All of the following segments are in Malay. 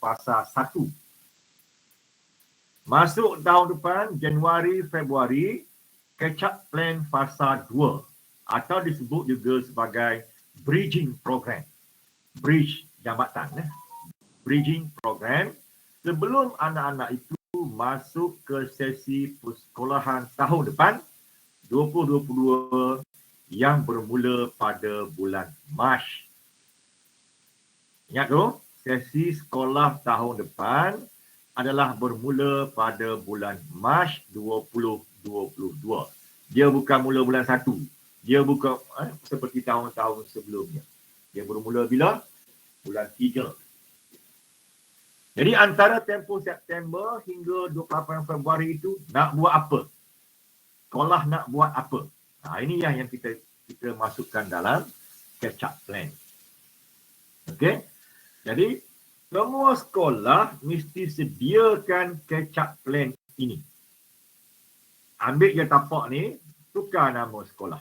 fasa 1. Masuk tahun depan, Januari, Februari, catch-up plan fasa 2 atau disebut juga sebagai bridging program. Bridge jambatan. Bridging program sebelum anak-anak itu masuk ke sesi persekolahan tahun depan 2022 yang bermula pada bulan Mac. Ingat tu, sesi sekolah tahun depan adalah bermula pada bulan Mac 2022. Dia bukan mula bulan 1. Dia bukan seperti tahun-tahun sebelumnya. Dia bermula bila? Bulan 3. Jadi antara tempoh September hingga 28 Februari itu nak buat apa? Sekolah nak buat apa? Ini yang kita masukkan dalam catch-up plan. Okey? Jadi semua sekolah mesti sediakan catch-up plan ini. Ambil je tapak ni, tukar nama sekolah.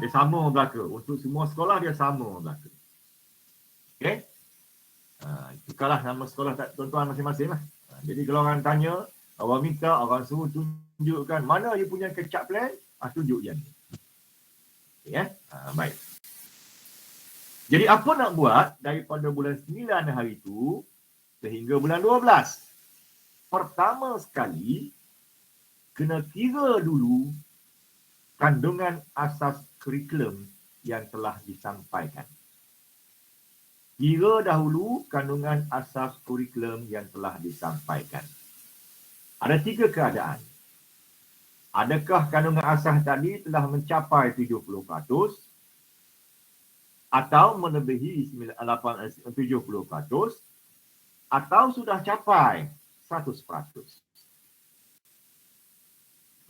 Dia sama belaka. Untuk semua sekolah dia sama belaka. Okey? Tukarlah nama sekolah tuan-tuan masing-masing lah. Jadi kalau orang tanya, orang minta, orang suruh tunjukkan mana you punya catch-up plan, tunjuk yang ni. Okay, baik. Jadi apa nak buat daripada bulan 9 hari itu sehingga bulan 12? Pertama sekali, kena kira dulu kandungan asas kurikulum yang telah disampaikan. Kira dahulu kandungan asas kurikulum yang telah disampaikan. Ada 3 keadaan. Adakah kandungan asas tadi telah mencapai 70% atau melebihi 70% atau sudah capai 100%?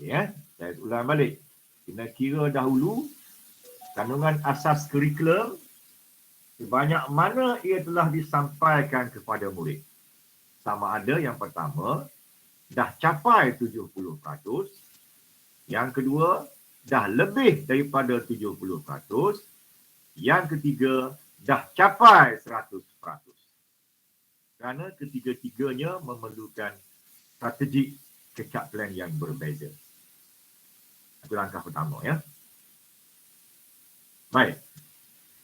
Ya, saya ulang balik. Kena kira dahulu kandungan asas kurikulum sebanyak mana ia telah disampaikan kepada murid. Sama ada yang pertama dah capai 70%, yang kedua dah lebih daripada 70%, yang ketiga dah capai 100%. Kerana ketiga-tiganya memerlukan strategi catch-up plan yang berbeza. Itu langkah pertama, ya. Baik.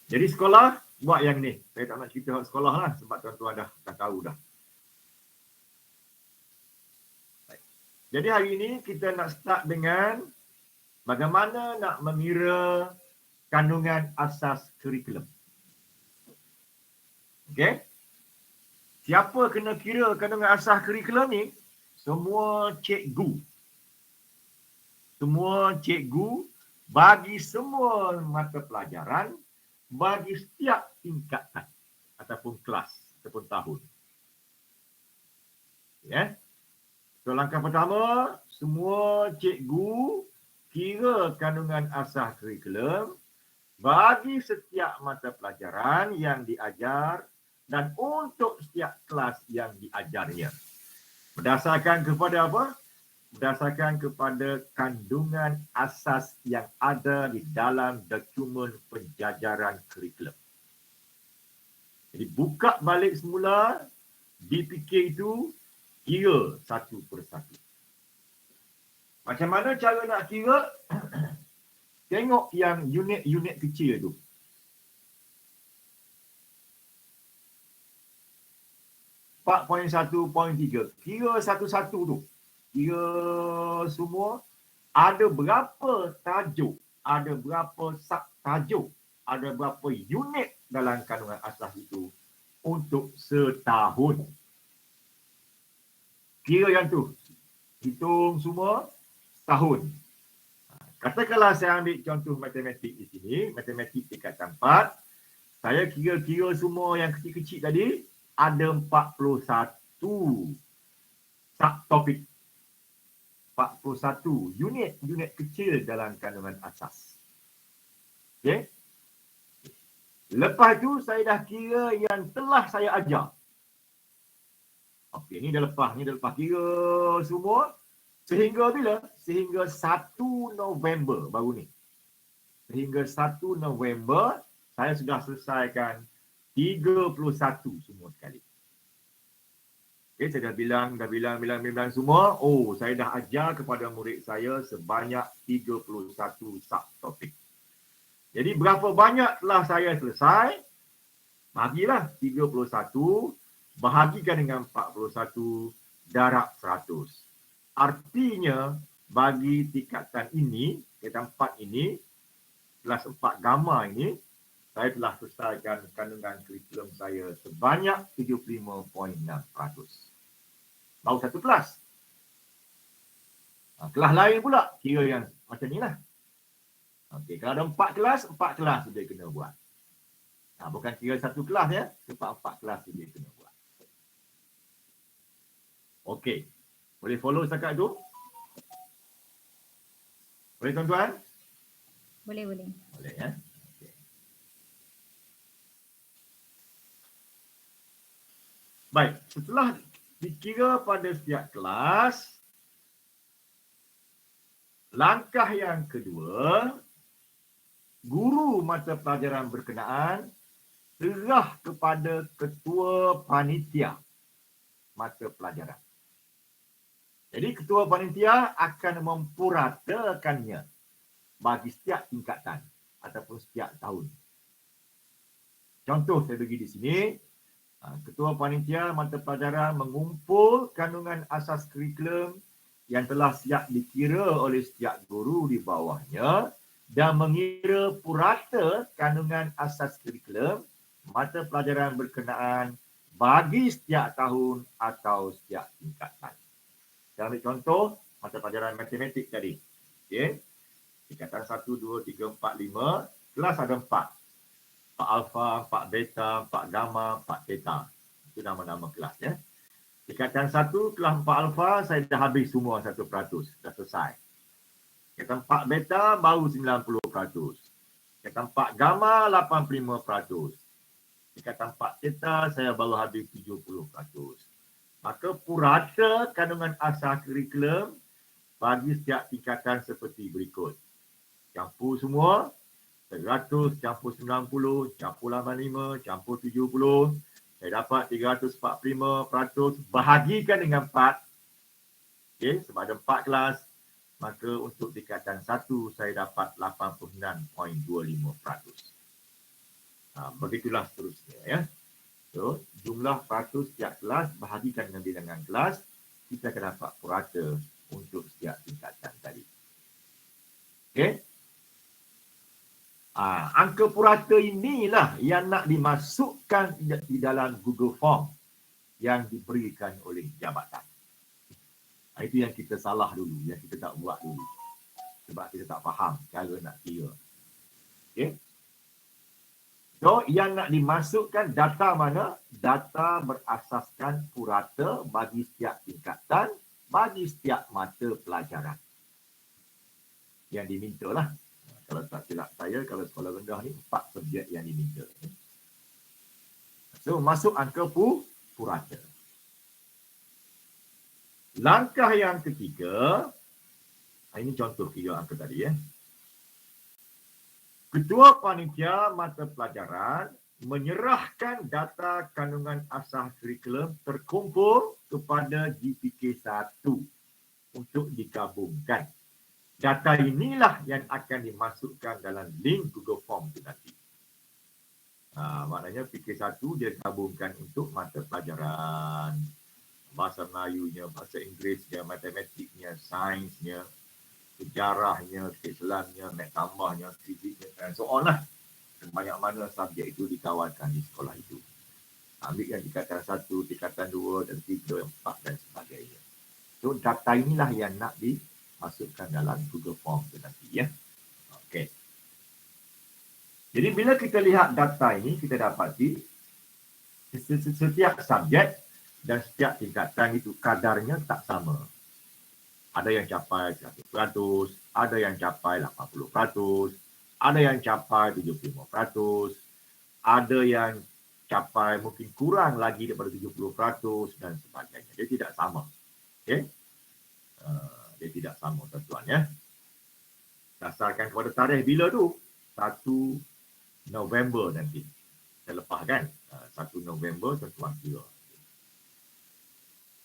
Jadi sekolah buat yang ni. Saya tak nak cerita sekolah lah sebab tuan-tuan dah tahu dah. Baik. Jadi hari ini kita nak start dengan bagaimana nak mengira kandungan asas kurikulum. Okey? Siapa kena kira kandungan asas kurikulum ni? Semua cikgu. Semua cikgu bagi semua mata pelajaran, bagi setiap tingkatan ataupun kelas ataupun tahun. Ya. So, langkah pertama, semua cikgu kira kandungan asas kurikulum bagi setiap mata pelajaran yang diajar dan untuk setiap kelas yang diajarnya. Berdasarkan kepada apa? Berdasarkan kepada kandungan asas yang ada di dalam dokumen penjajaran kurikulum. Jadi buka balik semula, dipikir itu, kira satu persatu. Macam mana cara nak kira? Tengok yang unit-unit kecil tu. .1.3. Kira satu-satu tu. Kira semua. Ada berapa tajuk, ada berapa subtajuk, ada berapa unit dalam kandungan asas itu untuk setahun. Kira yang tu. Hitung semua tahun. Katakanlah saya ambil contoh matematik di sini, matematik tingkatan 4. Saya kira-kira semua yang kecil-kecil tadi, ada 41 subtopik. 41 unit kecil dalam kandungan asas. Okey. Lepas tu saya dah kira yang telah saya ajar. Okey, ni dah lepas kira semua. Sehingga bila? Sehingga 1 November baru ni. Sehingga 1 November saya sudah selesaikan 31 semua sekali. Okay, saya dah bilang semua. Oh, saya dah ajar kepada murid saya sebanyak 31 subtopik. Jadi berapa banyak telah saya selesai? Bahagilah 31, bahagikan dengan 41, darab 100. Artinya, bagi tingkatan ini, tingkatan 4 ini, kelas 4 gamma ini, saya telah selesaikan kandungan kurikulum saya sebanyak 75.6%. Baru satu kelas. Kelas lain pula, kira yang macam ni lah. Okey, kalau ada 4 kelas dia kena buat. Bukan kira satu kelas ya, sebab 4 kelas dia kena buat. Okey, boleh follow setakat tu? Boleh tuan-tuan? Boleh. Boleh ya. Okay. Baik, setelah dikira pada setiap kelas, langkah yang kedua, guru mata pelajaran berkenaan serah kepada ketua panitia mata pelajaran. Jadi ketua panitia akan mempuratakannya bagi setiap tingkatan ataupun setiap tahun. Contoh saya bagi di sini, ketua panitia mata pelajaran mengumpul kandungan asas kurikulum yang telah siap dikira oleh setiap guru di bawahnya dan mengira purata kandungan asas kurikulum mata pelajaran berkenaan bagi setiap tahun atau setiap tingkatan. Saya ambil contoh mata pelajaran matematik tadi. Okay. Tingkatan 1, 2, 3, 4, 5. Kelas ada 4. 4 alfa, 4 beta, 4 gamma, 4 theta. Itu nama-nama kelas ya. Tingkatan 1, kelas 4 alfa, saya dah habis semua 1%. Dah selesai. Tingkatan 4 beta, baru 90%. Tingkatan 4 gamma, 85%. Tingkatan 4 theta, saya baru habis 70%. Maka purata kandungan asas kurikulum bagi setiap tingkatan seperti berikut. Campur semua, 100 campur 90, campur 85, campur 70. Saya dapat 345%, bahagikan dengan 4. Okay, sebab ada 4 kelas. Maka untuk tingkatan 1, saya dapat 89.25%. Begitulah seterusnya ya. So, jumlah peratus setiap kelas bahagikan dengan bilangan kelas, kita akan dapat purata untuk setiap tingkatan tadi. Okey. Angka purata inilah yang nak dimasukkan di dalam Google Form yang diberikan oleh jabatan. Itu yang kita salah dulu, yang kita tak buat dulu. Sebab kita tak faham cara nak kira. Okey. So, yang nak dimasukkan data mana? Data berasaskan purata bagi setiap tingkatan, bagi setiap mata pelajaran. Yang diminta lah. Kalau tak silap saya, kalau sekolah rendah ni 4 subjek yang diminta. So, masuk angka purata. Langkah yang ketiga, ini contoh 3 angka tadi ya. Ketua panitia mata pelajaran menyerahkan data kandungan asas kurikulum terkumpul kepada GPK 1 untuk digabungkan. Data inilah yang akan dimasukkan dalam link Google Form itu nanti. Maknanya PK1 dia gabungkan untuk mata pelajaran bahasa Melayunya, bahasa Inggerisnya, matematiknya, sainsnya, sejarahnya, Islamnya, mat tambahnya, fiziknya, dan so on lah. Banyak mana subjek itu dikawarkan di sekolah itu. Ambil yang tingkatan 1, tingkatan 2, dan 3, 4 dan sebagainya. So, data inilah yang nak dimasukkan dalam Google Form itu nanti ya. Okey. Jadi bila kita lihat data ini, kita dapati setiap subjek dan setiap tingkatan itu kadarnya tak sama. Ada yang capai 100%, ada yang capai 80%, ada yang capai 75%, ada yang capai mungkin kurang lagi daripada 70% dan sebagainya. Dia tidak sama. Okay? Dia tidak sama tuan-tuan ya. Dasarkan kepada tarikh bila tu? 1 November nanti. Saya lepas kan? 1 November tuan-tuan kira.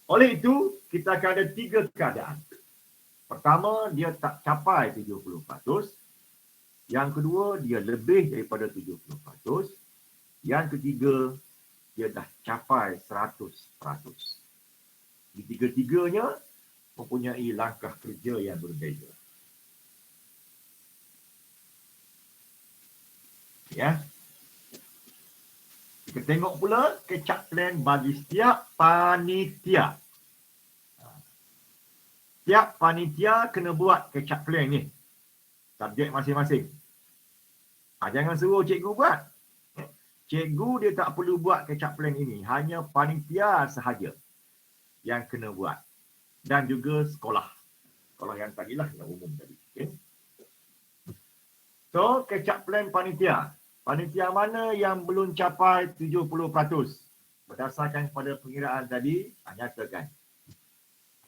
Oleh itu, kita akan ada 3 keadaan. Pertama, dia tak capai 70%. Yang kedua, dia lebih daripada 70%. Yang ketiga, dia dah capai 100%. Di tiga-tiganya mempunyai langkah kerja yang berbeza. Ya. Kita tengok pula catch-up plan bagi setiap panitia. Setiap panitia kena buat catch-up plan ni. Subjek masing-masing. Jangan suruh cikgu buat. Cikgu dia tak perlu buat catch-up plan ini. Hanya panitia sahaja yang kena buat. Dan juga sekolah. Sekolah yang tadilah, yang umum tadi. Okay. So, catch-up plan panitia. Panitia mana yang belum capai 70%? Berdasarkan pada pengiraan tadi, nyatakan.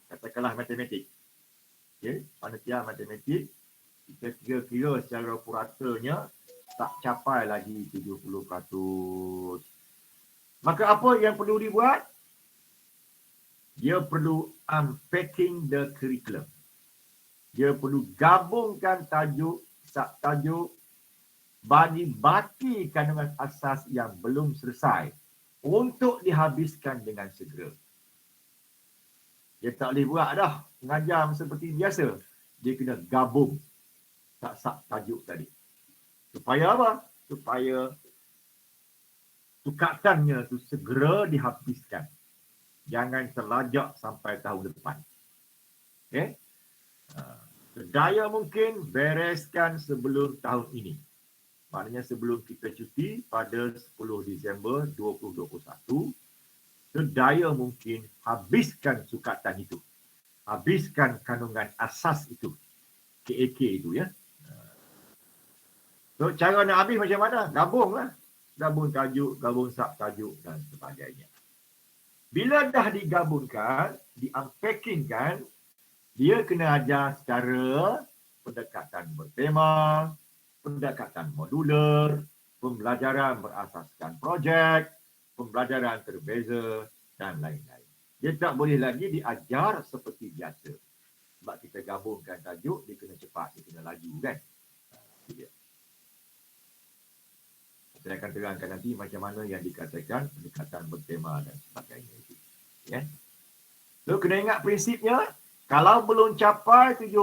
Katakanlah matematik. Okay. Panitia matematik, kita kira-kira secara puratanya tak capai lagi 70%. Maka apa yang perlu dibuat? Dia perlu unpacking the curriculum. Dia perlu gabungkan tajuk, subtajuk, bagi baki kandungan asas yang belum selesai untuk dihabiskan dengan segera. Dia tak boleh buat dah mengajar seperti biasa. Dia kena gabung tajuk tadi. Supaya apa? Supaya sukatannya tu segera dihabiskan. Jangan terlajak sampai tahun depan. Okay? Sedaya mungkin bereskan sebelum tahun ini. Maknanya sebelum kita cuti pada 10 Disember 2021, sedaya mungkin habiskan sukatan itu. Habiskan kandungan asas itu. KAK itu ya. So, cara nak habis macam mana? Gabunglah. Gabung tajuk, gabung subtajuk dan sebagainya. Bila dah digabungkan, di-unpackingkan, dia kena ajar secara pendekatan bertema, pendekatan modular, pembelajaran berasaskan projek, pembelajaran terbeza dan lain-lain. Dia tak boleh lagi diajar seperti biasa. Sebab kita gabungkan tajuk, dia kena cepat, dia kena laju kan. Saya akan terangkan nanti macam mana yang dikatakan pendekatan bertema dan sebagainya itu. Ya. So, kena ingat prinsipnya, kalau belum capai 70%,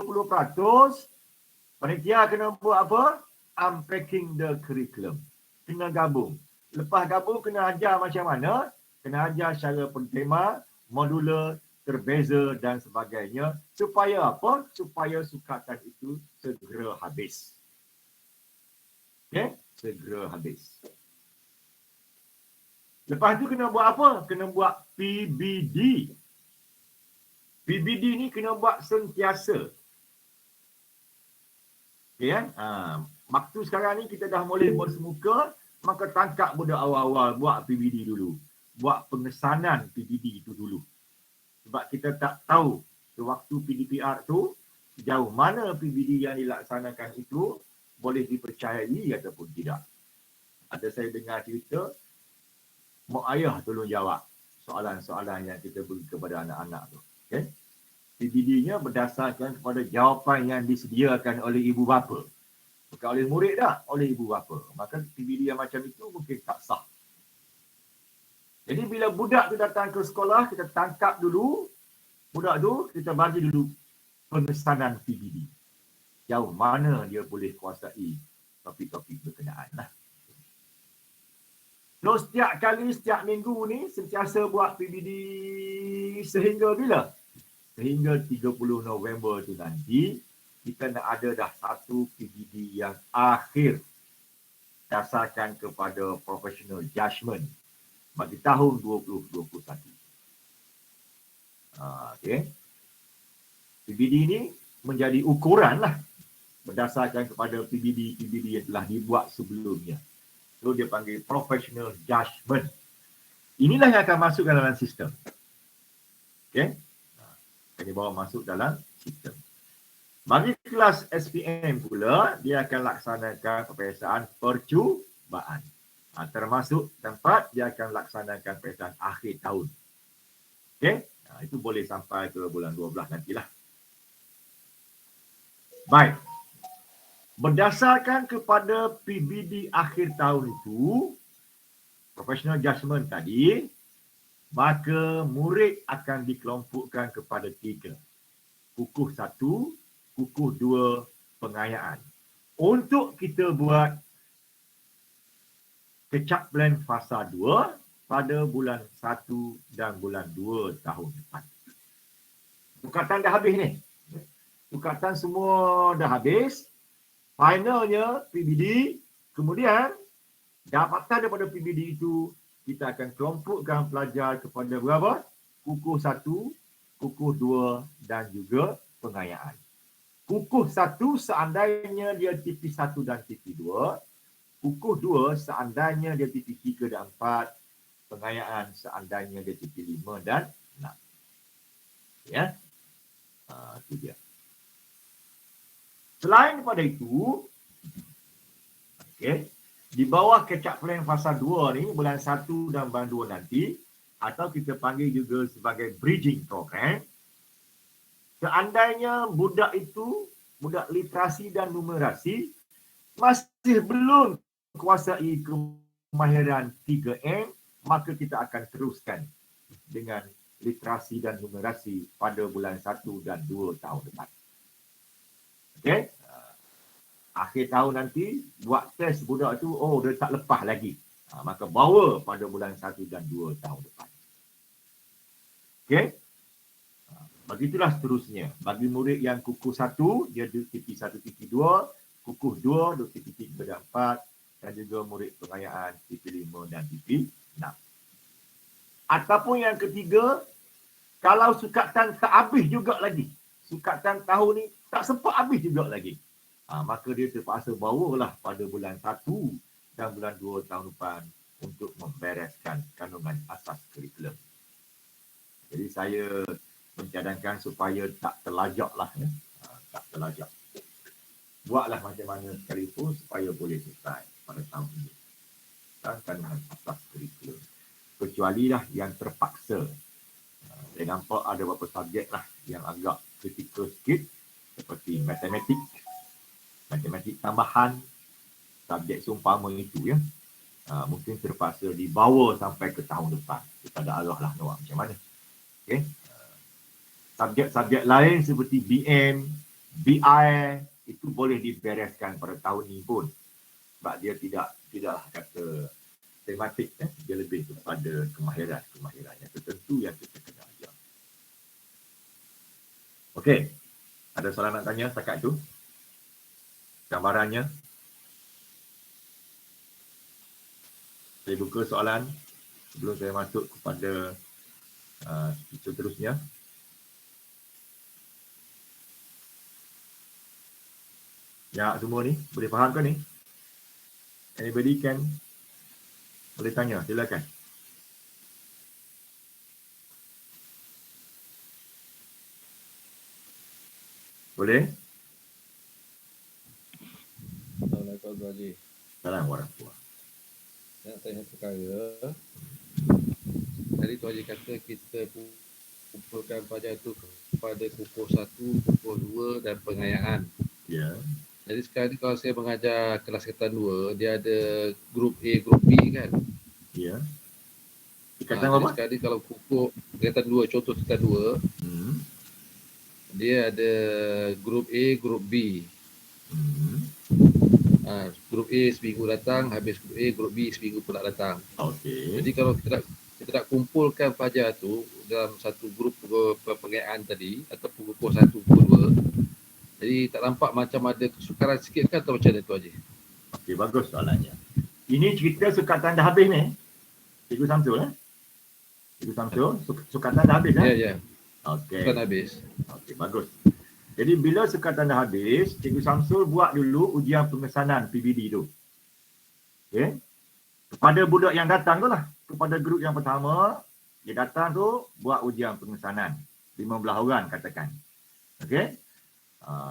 panitia kena buat apa? Unpacking the curriculum. Kena gabung. Lepas gabung, kena ajar macam mana? Kena ajar secara bertema, modular, terbeza dan sebagainya. Supaya apa? Supaya sukatan itu segera habis. Okay? Segera habis. Lepas tu kena buat apa? Kena buat PBD. PBD ni kena buat sentiasa. Okay, kan? Waktu sekarang ni kita dah boleh bersemuka, maka tangkap budak awal-awal buat PBD dulu. Buat pengesanan PBD itu dulu. Sebab kita tak tahu waktu PDPR tu, sejauh mana PBD yang dilaksanakan itu boleh dipercayai ataupun tidak. Ada saya dengar cerita, mak ayah tolong jawab soalan-soalan yang kita beri kepada anak-anak tu. Okay? PBD-nya berdasarkan kepada jawapan yang disediakan oleh ibu bapa. Bukan oleh murid dah, oleh ibu bapa. Maka PBD yang macam itu mungkin tak sah. Jadi bila budak tu datang ke sekolah, kita tangkap dulu budak tu, kita bagi dulu pengesanan PBD. Jauh mana dia boleh kuasai topik-topik berkenaan lah. So, setiap kali, setiap minggu ni sentiasa buat PBD sehingga bila? Sehingga 30 November tu nanti, kita nak ada dah satu PBD yang akhir dasarkan kepada professional judgement bagi tahun 2021. Okay. PBD ni menjadi ukuran lah berdasarkan kepada PBD yang telah dibuat sebelumnya. So, dia panggil professional judgement. Inilah yang akan masuk dalam sistem. Okay. Akan dibawa masuk dalam sistem. Bagi kelas SPM pula, dia akan laksanakan peperiksaan percubaan. Termasuk tempat dia akan laksanakan peperiksaan akhir tahun. Okay. Itu boleh sampai ke bulan 12 nantilah. Baik. Berdasarkan kepada PBD akhir tahun itu, professional judgment tadi, maka murid akan dikelompokkan kepada 3. Kukuh 1, kukuh 2, pengayaan. Untuk kita buat kecap plan fasa 2 pada bulan 1 dan bulan 2 tahun depan. Sukatan dah habis ni. Sukatan semua dah habis. Finalnya PBD. Kemudian dapatan daripada PBD itu kita akan kelompokkan pelajar kepada berapa? Kukuh 1, kukuh 2 dan juga pengayaan. Kukuh 1 seandainya dia TP1 dan TP2. Kukuh 2 seandainya dia TP3 dan 4. Pengayaan seandainya dia TP5 dan 6. Ya. Itu dia. Selain daripada itu, okey, di bawah catch-up plan fasa 2 ni, bulan 1 dan bulan 2 nanti, atau kita panggil juga sebagai bridging program, seandainya budak itu, budak literasi dan numerasi, masih belum kuasai kemahiran 3M, maka kita akan teruskan dengan literasi dan numerasi pada bulan 1 dan 2 tahun depan. Okey? Akhir tahun nanti, buat test budak tu, dia tak lepas lagi. Maka bawa pada bulan 1 dan 2 tahun depan. Okey? Begitulah seterusnya. Bagi murid yang kukuh 1, dia duduk TP1, TP2, kukuh 2, duduk TP3 dan 4, dan juga murid pengayaan TP5 dan TP6. Ataupun yang ketiga, kalau sukatan tak habis juga lagi, sukatan tahun ni tak sempat habis juga lagi, maka dia terpaksa bawalah pada bulan 1 dan bulan 2 tahun depan untuk membereskan kandungan asas kurikulum. Jadi saya mencadangkan supaya tak terlajaklah, ya. Tak terlajak. Buatlah macam mana sekalipun supaya boleh selesai pada tahun ini. Dan kandungan asas kurikulum. Kecualilah yang terpaksa. Saya nampak ada beberapa subjek lah yang agak kritikal sikit, seperti matematik tambahan, subjek seumpama itu, ya. Mungkin terpaksa dibawa sampai ke tahun depan. Kepada Allah lah nak macam mana. Okay. Subjek-subjek lain seperti BM, BI, itu boleh dibereskan pada tahun ini pun. Sebab dia tidaklah kata tematik, dia lebih kepada kemahiran yang tertentu yang kita kena ajar. Okey. Ada soalan nak tanya setakat itu? Gambarannya. Saya buka soalan sebelum saya masuk kepada seterusnya. Ya, semua ni boleh faham ke ni? Anybody can boleh tanya, silakan. Boleh? Assalamualaikum Tuan Haji. Assalamualaikum warahmatullahi. Nak tanya perkara. Tadi Tuan Haji kata kita kumpulkan pelajar tu kepada kukuh 1, kukuh 2 dan pengayaan. Ya. Jadi sekarang ni kalau saya mengajar kelas tingkatan 2, dia ada grup A, grup B kan? Ya. Jadi sekarang ni kalau kukuh tingkatan 2, contoh tingkatan 2, dia ada grup A, grup B. Grup A seminggu datang, habis grup A, grup B seminggu pula datang. Okey. Jadi kalau kita nak kumpulkan pelajar tu dalam satu grup pengayaan tadi, ataupun kukuh 1, kukuh 2, jadi tak nampak macam ada kesukaran sikit kan atau macam mana tu Haji? Okey, bagus soalannya. Ini cerita sukatan dah habis ni. Cikgu Samsul, Cikgu Samsul, sukatan dah habis, Ya. Okey. Sukatan habis. Okey, bagus. Jadi bila sukatan dah habis, Cikgu Samsul buat dulu ujian pengesanan PBD tu. Okey. Kepada budak yang datang tu lah. Kepada grup yang pertama, dia datang tu buat ujian pengesanan. 15 orang katakan. Okey.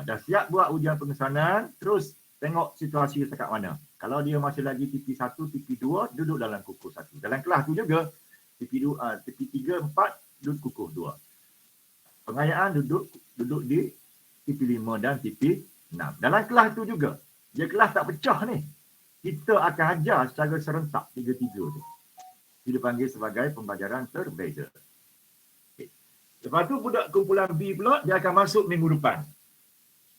Dah siap buat ujian pengesanan, terus tengok situasi dekat mana. Kalau dia masih lagi TP1, TP2, duduk dalam kukuh 1. Dalam kelas tu juga, TP2, TP3, 4, duduk kukuh 2. Pengayaan duduk di TP5 dan TP6. Dalam kelas tu juga, dia kelas tak pecah ni. Kita akan ajar secara serentak 3-3 tu. Dia dipanggil sebagai pembelajaran terbeza. Okay. Lepas tu budak kumpulan B pula, dia akan masuk minggu depan.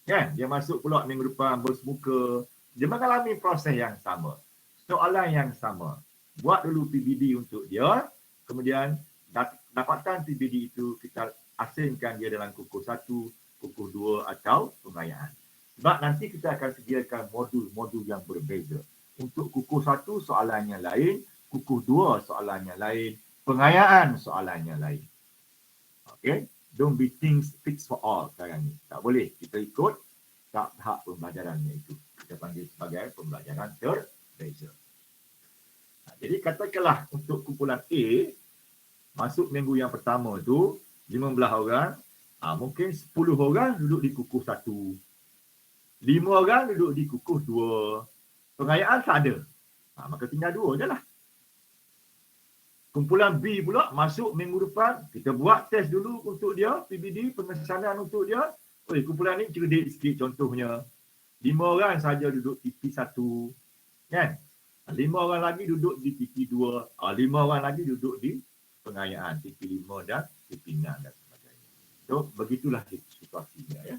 Kan? Dia masuk pula minggu depan bersemuka. Dia mengalami proses yang sama. Soalan yang sama. Buat dulu PBD untuk dia. Kemudian dapatkan PBD itu kita asingkan dia dalam kukuh 1, kukuh 2 atau pengayaan. Sebab nanti kita akan sediakan modul-modul yang berbeza. Untuk kukuh 1 soalannya lain, kukuh 2 soalannya lain, pengayaan soalannya lain. Okay? Don't be things fixed for all sekarang ni. Tak boleh. Kita ikut tahap pembelajarannya itu. Kita panggil sebagai pembelajaran terbeza. Jadi katakanlah untuk kumpulan A, masuk minggu yang pertama tu, 15 orang, mungkin 10 orang duduk di kukuh 1. 5 orang duduk di kukuh 2. Pengayaan tak ada. Maka tinggal 2 je lah. Kumpulan B pula masuk minggu depan, kita buat test dulu untuk dia, PBD, pengesanan untuk dia. Kumpulan ni cerdik sikit contohnya. 5 orang saja duduk TP1, kan? 5 orang lagi duduk di TP2, 5 orang lagi duduk di pengayaan TP5 dan TP6 dan sebagainya. So, begitulah situasinya ya.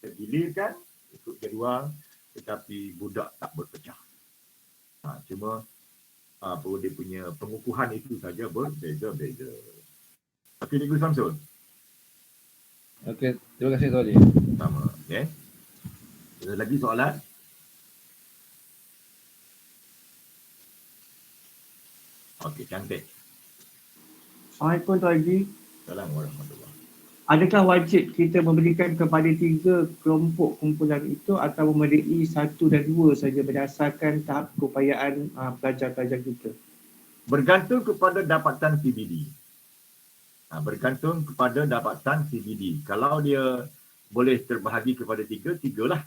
Tergilirkan, ikut jadual, tetapi budak tak berpecah. Cuma dia punya pengukuhan itu saja berbeza-beza. Okey, Cikgu Samsul. Okey, terima kasih Tuan Haji. Sama, okey. Ada lagi soalan? Okey, cantik. Assalamualaikum Tuan Haji. Assalamualaikum warahmatullahi. Adakah wajib kita memberikan kepada 3 kelompok kumpulan itu atau memberi 1 dan 2 saja berdasarkan tahap keupayaan pelajar-pelajar kita? Bergantung kepada dapatan PBD. Bergantung kepada dapatan PBD. Kalau dia boleh terbahagi kepada 3, 3 lah.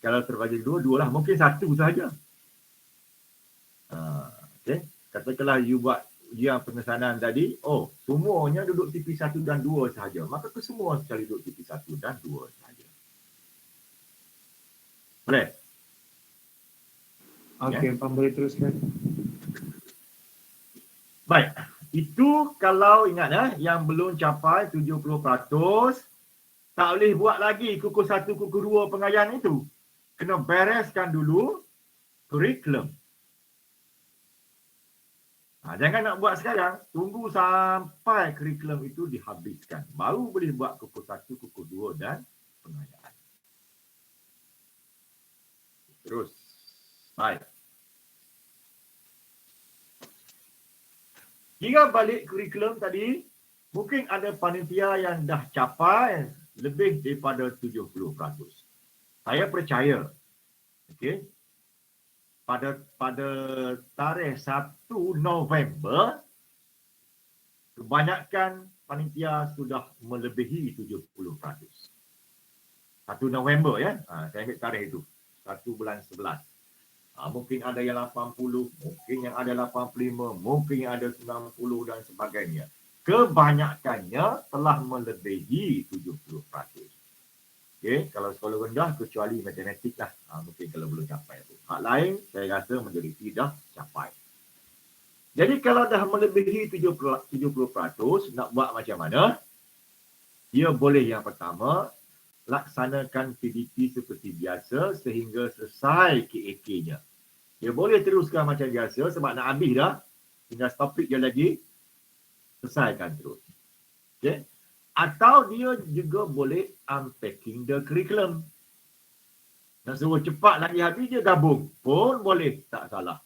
Kalau terbahagi 2, 2 lah. Mungkin 1 sahaja. Okay. Katakanlah you buat ujian pengesanan tadi, semuanya duduk TP1 dan 2 sahaja. Maka kesemua sekali duduk TP1 dan 2 sahaja. Boleh? Okey, Pak boleh teruskan. Baik. Itu kalau ingat yang belum capai 70%, tak boleh buat lagi kukuh 1, kukuh 2 pengayaan itu. Kena bereskan dulu kurikulum. Jangan nak buat sekarang, tunggu sampai kurikulum itu dihabiskan. Baru boleh buat kukuh 1, kukuh 2 dan pengayaan. Terus. Baik. Jika balik kurikulum tadi, mungkin ada panitia yang dah capai lebih daripada 70%. Saya percaya, okey, pada tarikh 1 November, kebanyakan panitia sudah melebihi 70%. 1 November ya, saya ambil tarikh itu, 1 bulan 11. Mungkin ada yang 80, mungkin yang ada 85, mungkin yang ada 90 dan sebagainya. Kebanyakannya telah melebihi 70%. Okay, kalau sekolah rendah kecuali matematik lah. Mungkin kalau belum capai tu. Hak lain saya rasa majoriti dah capai. Jadi kalau dah melebihi 70%, nak buat macam mana? Dia boleh yang pertama, laksanakan PDP seperti biasa sehingga selesai KAK-nya. Dia boleh teruskan macam biasa sebab nak habis dah. Tinggal topik je lagi. Selesaikan terus. Okay. Atau dia juga boleh unpacking the curriculum. Dan suruh cepat lagi habis, dia gabung. Pun boleh, tak salah.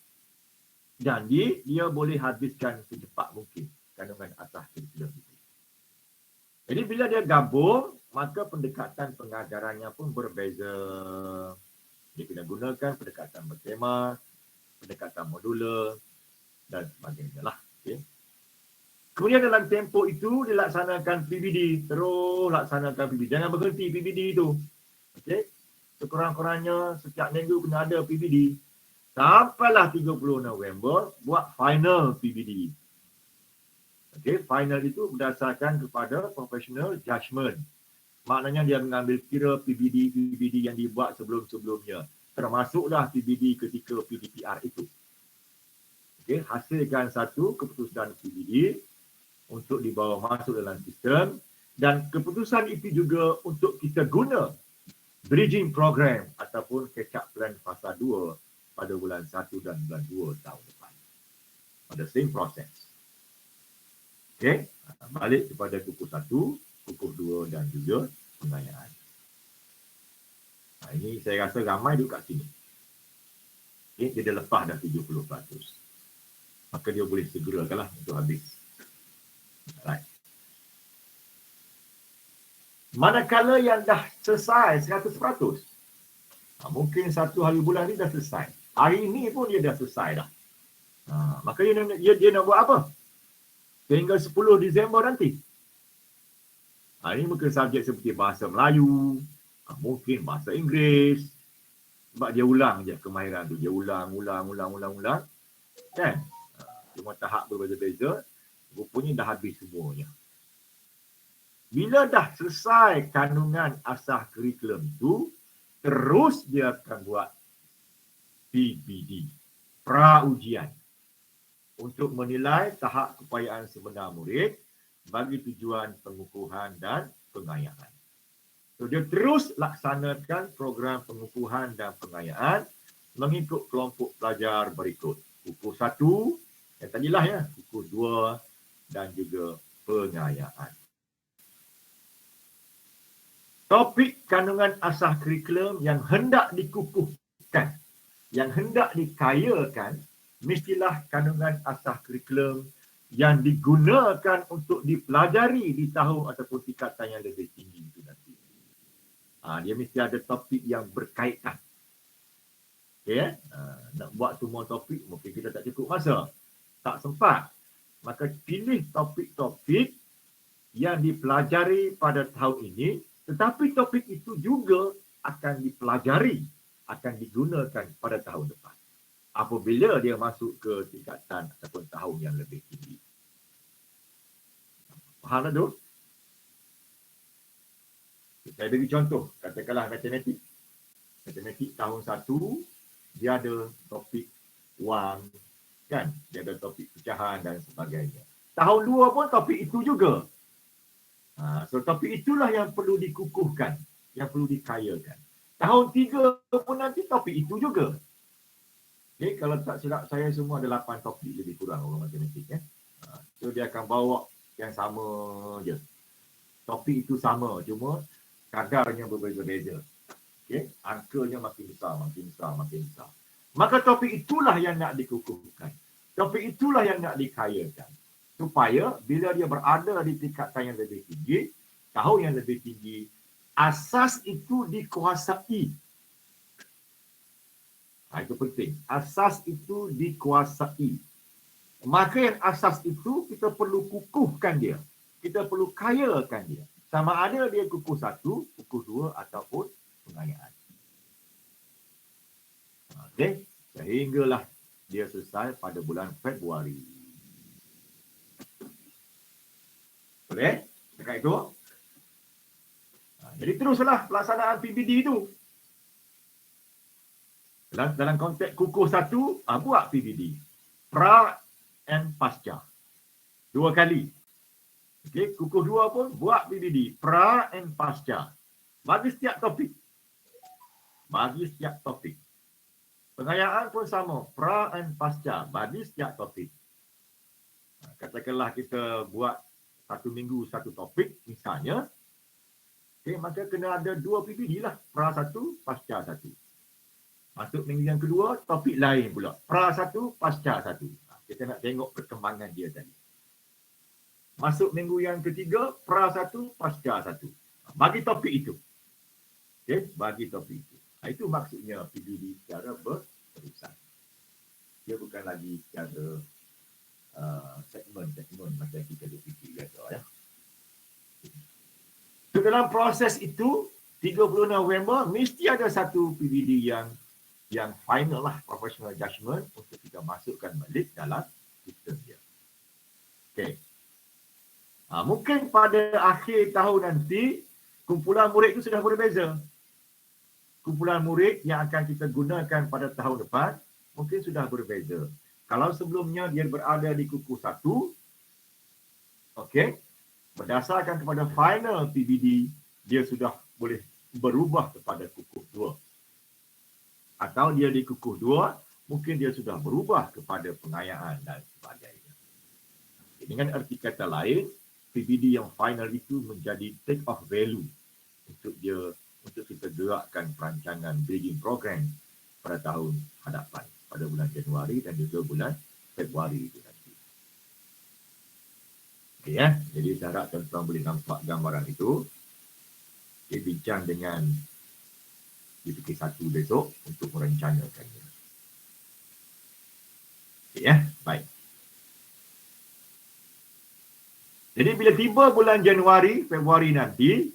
Dan dia boleh habiskan secepat mungkin kandungan atas curriculum itu. Jadi bila dia gabung, maka pendekatan pengajarannya pun berbeza. Dia kena gunakan pendekatan bertema, pendekatan modular dan sebagainya lah. Okay. Kemudian dalam tempoh itu dilaksanakan PBD, terus laksanakan PBD. Jangan berhenti PBD itu. Okey. Sekurang-kurangnya setiap minggu kena ada PBD. Sampailah 30 November buat final PBD. Okey, final itu berdasarkan kepada professional judgment. Maknanya dia mengambil kira PBD yang dibuat sebelum-sebelumnya. Termasuklah PBD ketika PDPR itu. Okey, hasilkan satu keputusan PBD untuk dibawa masuk dalam sistem, dan keputusan itu juga untuk kita guna bridging program ataupun catch-up plan fasa 2 pada bulan 1 dan bulan 2 tahun depan. Pada same proses. Okey, balik kepada kukuh 1, kukuh 2 dan juga pengayaan. Ini saya rasa ramai duduk kat sini. Okay, dia dah lepas dah 70%. Maka dia boleh segerakanlah untuk habis. Right. Manakala yang dah selesai 100%, mungkin satu hari bulan ni dah selesai. Hari ni pun dia dah selesai dah. Maka dia nak buat apa? Sehingga 10 Disember nanti. Ini mungkin subjek seperti bahasa Melayu, mungkin bahasa Inggeris. Sebab dia ulang je kemahiran tu. Dia ulang. Kan? Cuma tahap berbeza-beza. Rupanya dah habis semuanya. Bila dah selesai kandungan asas kurikulum tu, terus dia akan buat PBD, pra-ujian, untuk menilai tahap keupayaan sebenar murid bagi tujuan pengukuhan dan pengayaan. So, dia terus laksanakan program pengukuhan dan pengayaan mengikut kelompok pelajar berikut. Kukuh 1, yang tadilah ya, kukuh 2 dan juga pengayaan. Topik kandungan asas kurikulum yang hendak dikukuhkan, yang hendak dikayakan, mestilah kandungan asas kurikulum yang digunakan untuk dipelajari di tahun ataupun tingkatan yang lebih tinggi itu nanti. Dia mesti ada topik yang berkaitan. Okay, nak buat semua topik mungkin kita tak cukup masa, tak sempat. Maka pilih topik-topik yang dipelajari pada tahun ini, tetapi topik itu juga akan dipelajari, akan digunakan pada tahun depan apabila dia masuk ke tingkatan ataupun tahun yang lebih tinggi. Faham tak, Duk? Saya beri contoh, katakanlah matematik. Matematik tahun 1, dia ada topik wang, kan? Dia ada topik pecahan dan sebagainya. Tahun 2 pun topik itu juga. So topik itulah yang perlu dikukuhkan, yang perlu dikayakan. Tahun 3 pun nanti topik itu juga. Okay, kalau tak silap saya semua ada 8 topik lebih kurang orang matematik. So dia akan bawa yang sama je. Topik itu sama, cuma kadarnya berbeza-beza. Okay, angkanya makin besar. Maka topik itulah yang nak dikukuhkan. Topik itulah yang nak dikayakan. Supaya bila dia berada di tingkatan yang lebih tinggi, tahun yang lebih tinggi, asas itu dikuasai. Itu penting. Asas itu dikuasai. Maka yang asas itu kita perlu kukuhkan dia. Kita perlu kayakan dia. Sama ada dia kukuh 1, kukuh 2 ataupun pengayaan. Okey, sehinggalah dia selesai pada bulan Februari. Boleh? Dekat itu. Jadi teruslah pelaksanaan PBD itu. Dalam konteks kukuh 1, buat PBD. Pra and pasca. 2 kali. Okey, kukuh 2 pun buat PBD. Pra and pasca. Bagi setiap topik. Pengayaan pun sama. Pra and pasca. Bagi setiap topik. Katakanlah kita buat 1 minggu 1 topik misalnya. Okay, maka kena ada 2 PBD lah. Pra 1, pasca 1. Masuk minggu yang kedua, topik lain pula. Pra 1, pasca 1. Kita nak tengok perkembangan dia tadi. Masuk minggu yang ketiga, pra 1, pasca 1. Bagi topik itu. Okay, bagi topik itu. Itu maksudnya PBD secara berterusan. Dia bukan lagi secara segmen macam kita fikir biasa ya. So, dalam proses itu 30 November mesti ada satu PBD yang final lah, professional judgment, untuk kita masukkan balik dalam sistem dia. Okey. Mungkin pada akhir tahun nanti, kumpulan murid itu sudah berbeza. Kumpulan murid yang akan kita gunakan pada tahun depan, mungkin sudah berbeza. Kalau sebelumnya dia berada di kukuh 1, okey, berdasarkan kepada final PBD, dia sudah boleh berubah kepada kukuh 2. Atau dia di kukuh 2, mungkin dia sudah berubah kepada pengayaan dan sebagainya. Dengan erti kata lain, PBD yang final itu menjadi take off value untuk kita gerakkan perancangan bridging program pada tahun hadapan, pada bulan Januari dan juga bulan Februari itu nanti. Okay, ya. Jadi saya harap tuan-tuan boleh nampak gambaran itu. Okay, bincang dengan DPK1 besok untuk merencanakannya. Okay, ya. Baik. Jadi bila tiba bulan Januari, Februari nanti,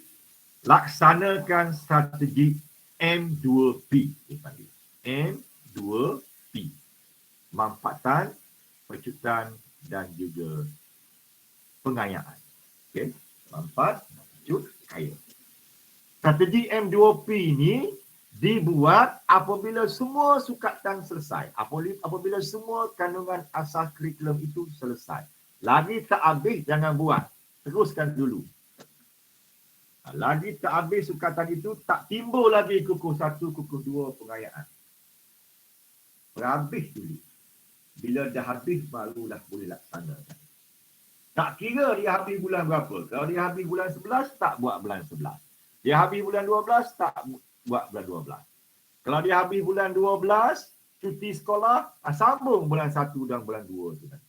laksanakan strategi M2P. Dipanggil M2P. Manfaatan, pecutan dan juga pengayaan. Okey, manfaat, pecut, kaya. Strategi M2P ini dibuat apabila semua sukatan selesai. Apabila semua kandungan asas kurikulum itu selesai. Lagi tak habis, jangan buat. Teruskan dulu. Lagi tak habis sukatan itu, tak timbul lagi kukuh 1, kukuh 2 pengayaan. Berhabis dulu. Bila dah habis, barulah boleh laksanakan. Tak kira dia habis bulan berapa. Kalau dia habis bulan 11, tak buat bulan 11. Dia habis bulan 12, tak buat bulan 12. Kalau dia habis bulan 12, cuti sekolah, sambung bulan 1 dan bulan 2 tu nanti.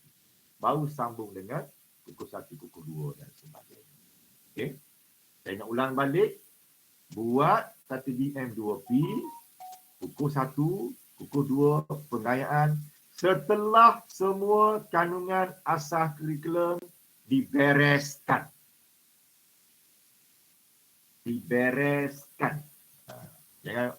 Baru sambung dengan kukuh 1, kukuh 2 dan sebagainya. Okey. Saya nak ulang balik. Buat strategi M2P, kukuh 1, kukuh 2, pengayaan setelah semua kandungan asas kurikulum dibereskan. Dibereskan. Jangan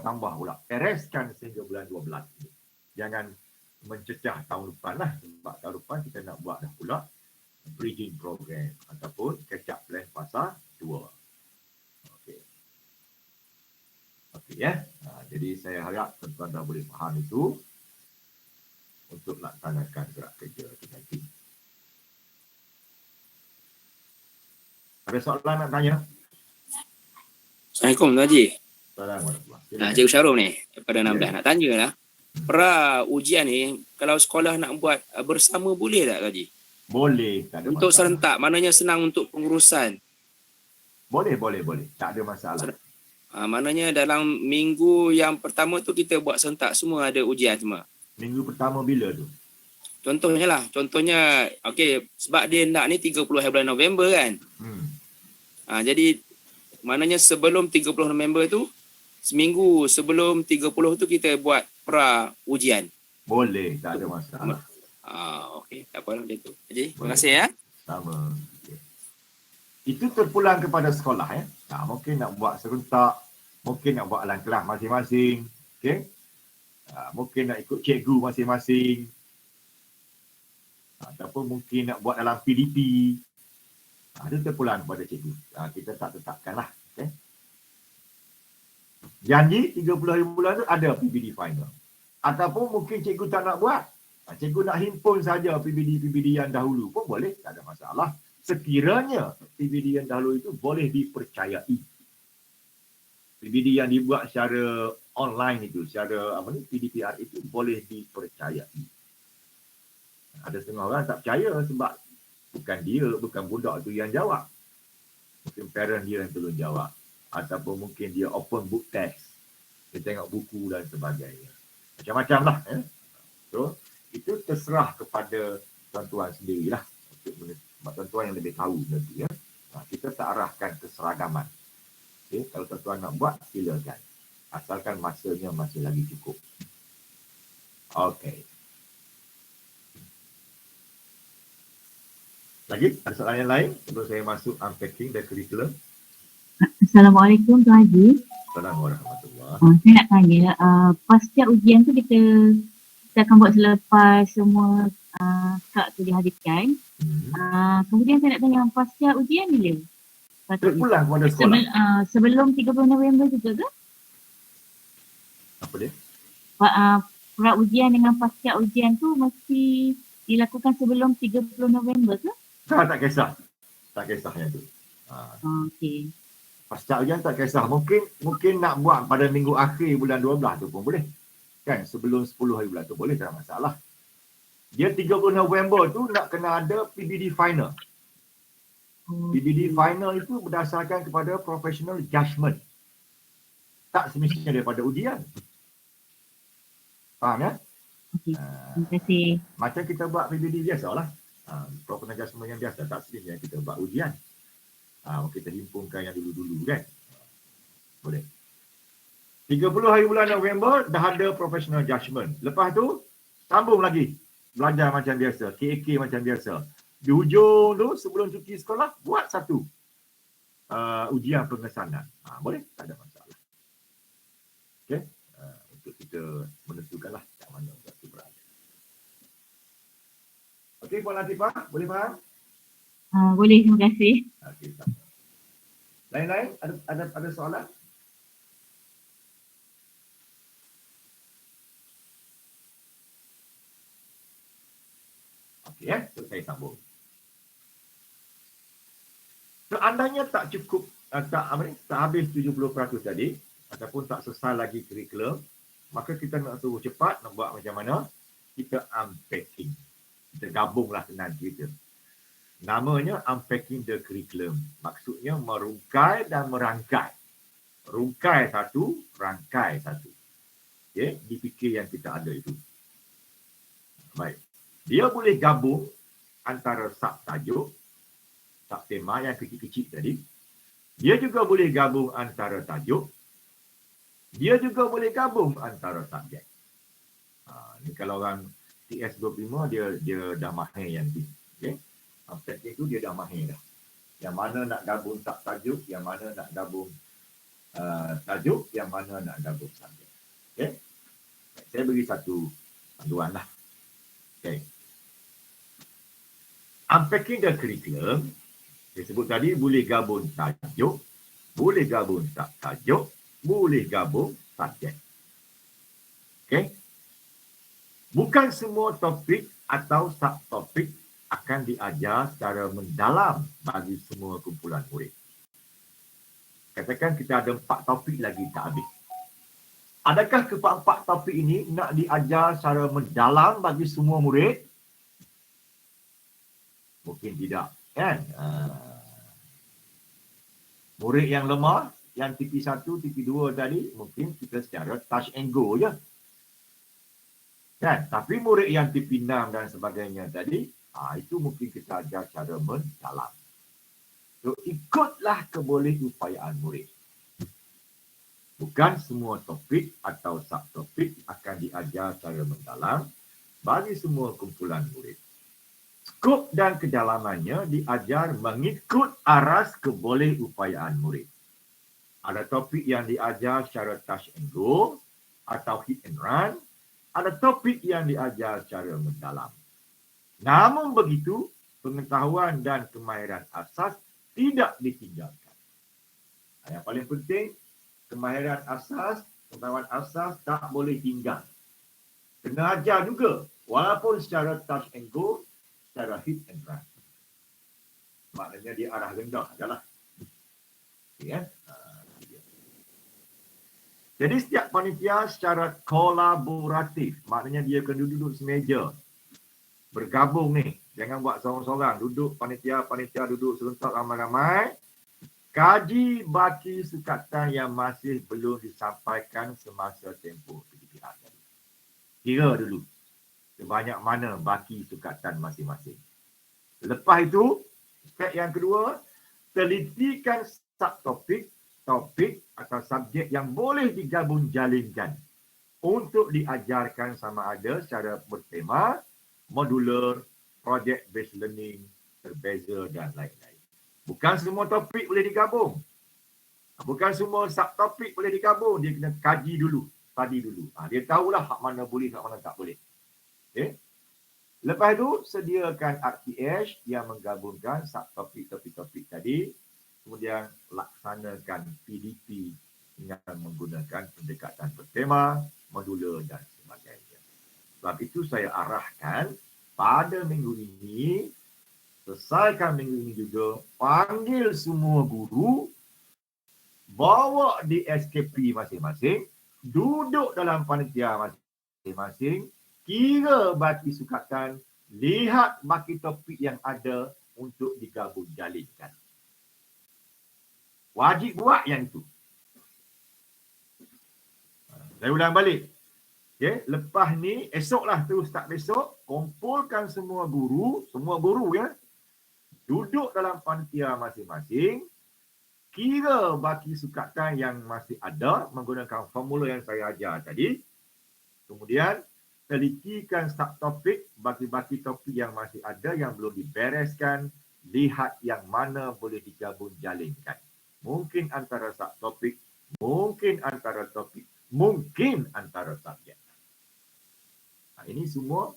tambah pula. Bereskan sehingga bulan 12. Jangan mencecah tahun depan lah. Sebab tahun depan kita nak buat dah pula bridging program ataupun catch up plan fasa 2. Okey. Okey ya. Jadi saya harap tuan-tuan dah boleh faham itu untuk laksanakan gerak kerja itu nanti. Ada soalan nak tanya? Assalamualaikum Tuan Haji. Assalamualaikum. Cikgu Syarul ni daripada 16 nak tanya lah. Pra ujian ni kalau sekolah nak buat bersama boleh tak Tuan Haji? Boleh, tak ada untuk masalah. serentak, maknanya senang untuk pengurusan. Boleh. Tak ada masalah. Maknanya dalam minggu yang pertama tu kita buat serentak semua ada ujian semua. Minggu pertama bila tu? Contohnya, okey, sebab dia nak ni 30 hari bulan November kan. Jadi maknanya sebelum 30 November tu, seminggu sebelum 30 tu kita buat pra ujian. Boleh, tak ada masalah. Okey, tak apa macam tu. Jadi, terima kasih ya. Sama. Okay. Itu terpulang kepada sekolah ya. Mungkin nak buat serentak, mungkin nak buat dalam kelas masing-masing, okey. Mungkin nak ikut cikgu masing-masing. Ataupun mungkin nak buat dalam PDP. Itu terpulang kepada cikgu. Kita tak tetapkanlah, okey. Janji 30 hari bulan tu ada PBD final. Ataupun mungkin cikgu tak nak buat. Cikgu nak himpun saja PBD yang dahulu pun boleh, tak ada masalah. Sekiranya PBD yang dahulu itu boleh dipercayai. PBD yang dibuat secara online itu, secara PDPR itu boleh dipercayai. Ada setengah orang tak percaya sebab bukan dia, bukan budak tu yang jawab. Mungkin parent dia yang tolong jawab. Ataupun mungkin dia open book test. Dia tengok buku dan sebagainya. Macam-macam lah. So, itu terserah kepada tuan-tuan sendirilah. Tuan-tuan yang lebih tahu nanti ya. Kita tak arahkan keseragaman. Okay? Kalau tuan-tuan nak buat, silakan. Asalkan masanya masih lagi cukup. Okey. Lagi ada soalan yang lain sebelum saya masuk unpacking the curriculum? Assalamualaikum Tuan Haji. Assalamualaikum warahmatullahi. Saya nak tanya, pasca ujian tu kita akan buat selepas semua kak tu dihadirkan. Kemudian saya nak tanya, pasca ujian bila? Terpulang kepada sekolah. Sebelum 30 November juga ke? Apa dia? Pra ujian dengan pasca ujian tu mesti dilakukan sebelum 30 November ke? Tak kisah. Tak kisahnya tu. Okey. Pasca ujian tak kisah. Mungkin nak buat pada minggu akhir bulan 12 tu pun boleh. Kan sebelum 10 hari bulan tu boleh, tak ada masalah. Dia 30 November tu nak kena ada PBD final. PBD final itu berdasarkan kepada professional judgment. Tak semestinya daripada ujian. Faham ya? Okey. Terima kasih. Macam kita buat PBD biasalah. Professional judgment yang biasa, tak semestinya kita buat ujian. Kita himpunkan yang dulu-dulu kan. Boleh. 30 hari bulan November dah ada professional judgment. Lepas tu sambung lagi belajar macam biasa, KAK macam biasa. Di hujung tu sebelum cuti sekolah buat satu ujian pengesanan. Boleh, tak ada masalah. Okey, untuk kita menentukanlah kat mana waktu berada. Okey, Puan Latifah, boleh faham? Boleh, terima kasih. Okey, sama. Lain-lain ada soalan? Okey saya sambung. Seandainya tak cukup tak habis 70% tadi ataupun tak selesai lagi kurikulum, maka kita nak suruh cepat nak buat macam mana? Kita unpacking. Kita gabunglah senang kita. Namanya unpacking the curriculum. Maksudnya merungkai dan merangkai. Rungkai satu, rangkai satu. Okey, dipikir yang kita ada itu. Baik. Dia boleh gabung antara subtajuk, subtema yang kecil-kecil tadi. Dia juga boleh gabung antara tajuk. Dia juga boleh gabung antara subjek. Ni kalau orang TS25 dia dah mahir yang ni. Okey. Unpacking itu dia dah mahir dah. Yang mana nak gabung subtajuk, yang mana nak gabung tajuk, yang mana nak gabung subjek. Okey. Saya beri satu panduan lah. Okey. Unpacking the curriculum, saya sebut tadi boleh gabung tajuk, boleh gabung subtajuk, boleh gabung subjek. Okey. Bukan semua topik atau subtopik akan diajar secara mendalam bagi semua kumpulan murid. Katakan kita ada 4 topik lagi tak habis. Adakah ke-4 topik ini nak diajar secara mendalam bagi semua murid? Mungkin tidak, kan? Murid yang lemah, yang TP1, TP2 tadi, mungkin kita secara touch and go je. Kan? Tapi murid yang TP6 dan sebagainya tadi, itu mungkin kita ajar secara mendalam. So, ikutlah kebolehupayaan murid. Bukan semua topik atau subtopik akan diajar secara mendalam bagi semua kumpulan murid. Skop dan kedalamannya diajar mengikut aras kebolehupayaan murid. Ada topik yang diajar secara touch and go atau hit and run. Ada topik yang diajar secara mendalam. Namun begitu, pengetahuan dan kemahiran asas tidak ditinggalkan. Yang paling penting, kemahiran asas, pengetahuan asas tak boleh tinggal. Kena ajar juga, walaupun secara touch and go, secara hit and run. Maknanya dia arah rendah adalah. Ya. Jadi setiap panitia secara kolaboratif, maknanya dia akan duduk semeja. Bergabung ni, jangan buat seorang-seorang. Duduk panitia duduk serentak ramai-ramai. Kaji baki sukatan yang masih belum disampaikan semasa tempoh PDPR tadi. Kira dulu sebanyak mana baki sukatan masing-masing. Lepas itu, step yang kedua, telitikan subtopik, topik atau subjek yang boleh digabung jalinkan untuk diajarkan sama ada secara bertema, modular, project based learning berbeza dan lain-lain. Bukan semua topik boleh digabung. Bukan semua subtopik boleh digabung. Dia kena kaji dulu, study dulu. Dia tahulah hak mana boleh, hak mana tak boleh. Okay? Lepas itu, sediakan RTH yang menggabungkan subtopik-topik tadi. Kemudian laksanakan PDP dengan menggunakan pendekatan bertema, modular dan sebagainya. Sebab itu saya arahkan pada minggu ini, selesaikan minggu ini juga, panggil semua guru, bawa di SKP masing-masing, duduk dalam panitia masing-masing, kira baki sukatan, lihat baki topik yang ada untuk digabung jalinkan. Wajib buat yang itu. Saya ulang balik. Okay. Lepas ni, esoklah terus tak besok, kumpulkan semua guru ya, duduk dalam panitia masing-masing, kira baki sukatan yang masih ada menggunakan formula yang saya ajar tadi. Kemudian, telikikan subtopik, baki-baki topik yang masih ada yang belum dibereskan, lihat yang mana boleh digabung jalinkan. Mungkin antara subtopik, mungkin antara topik, mungkin antara subjek. Ini semua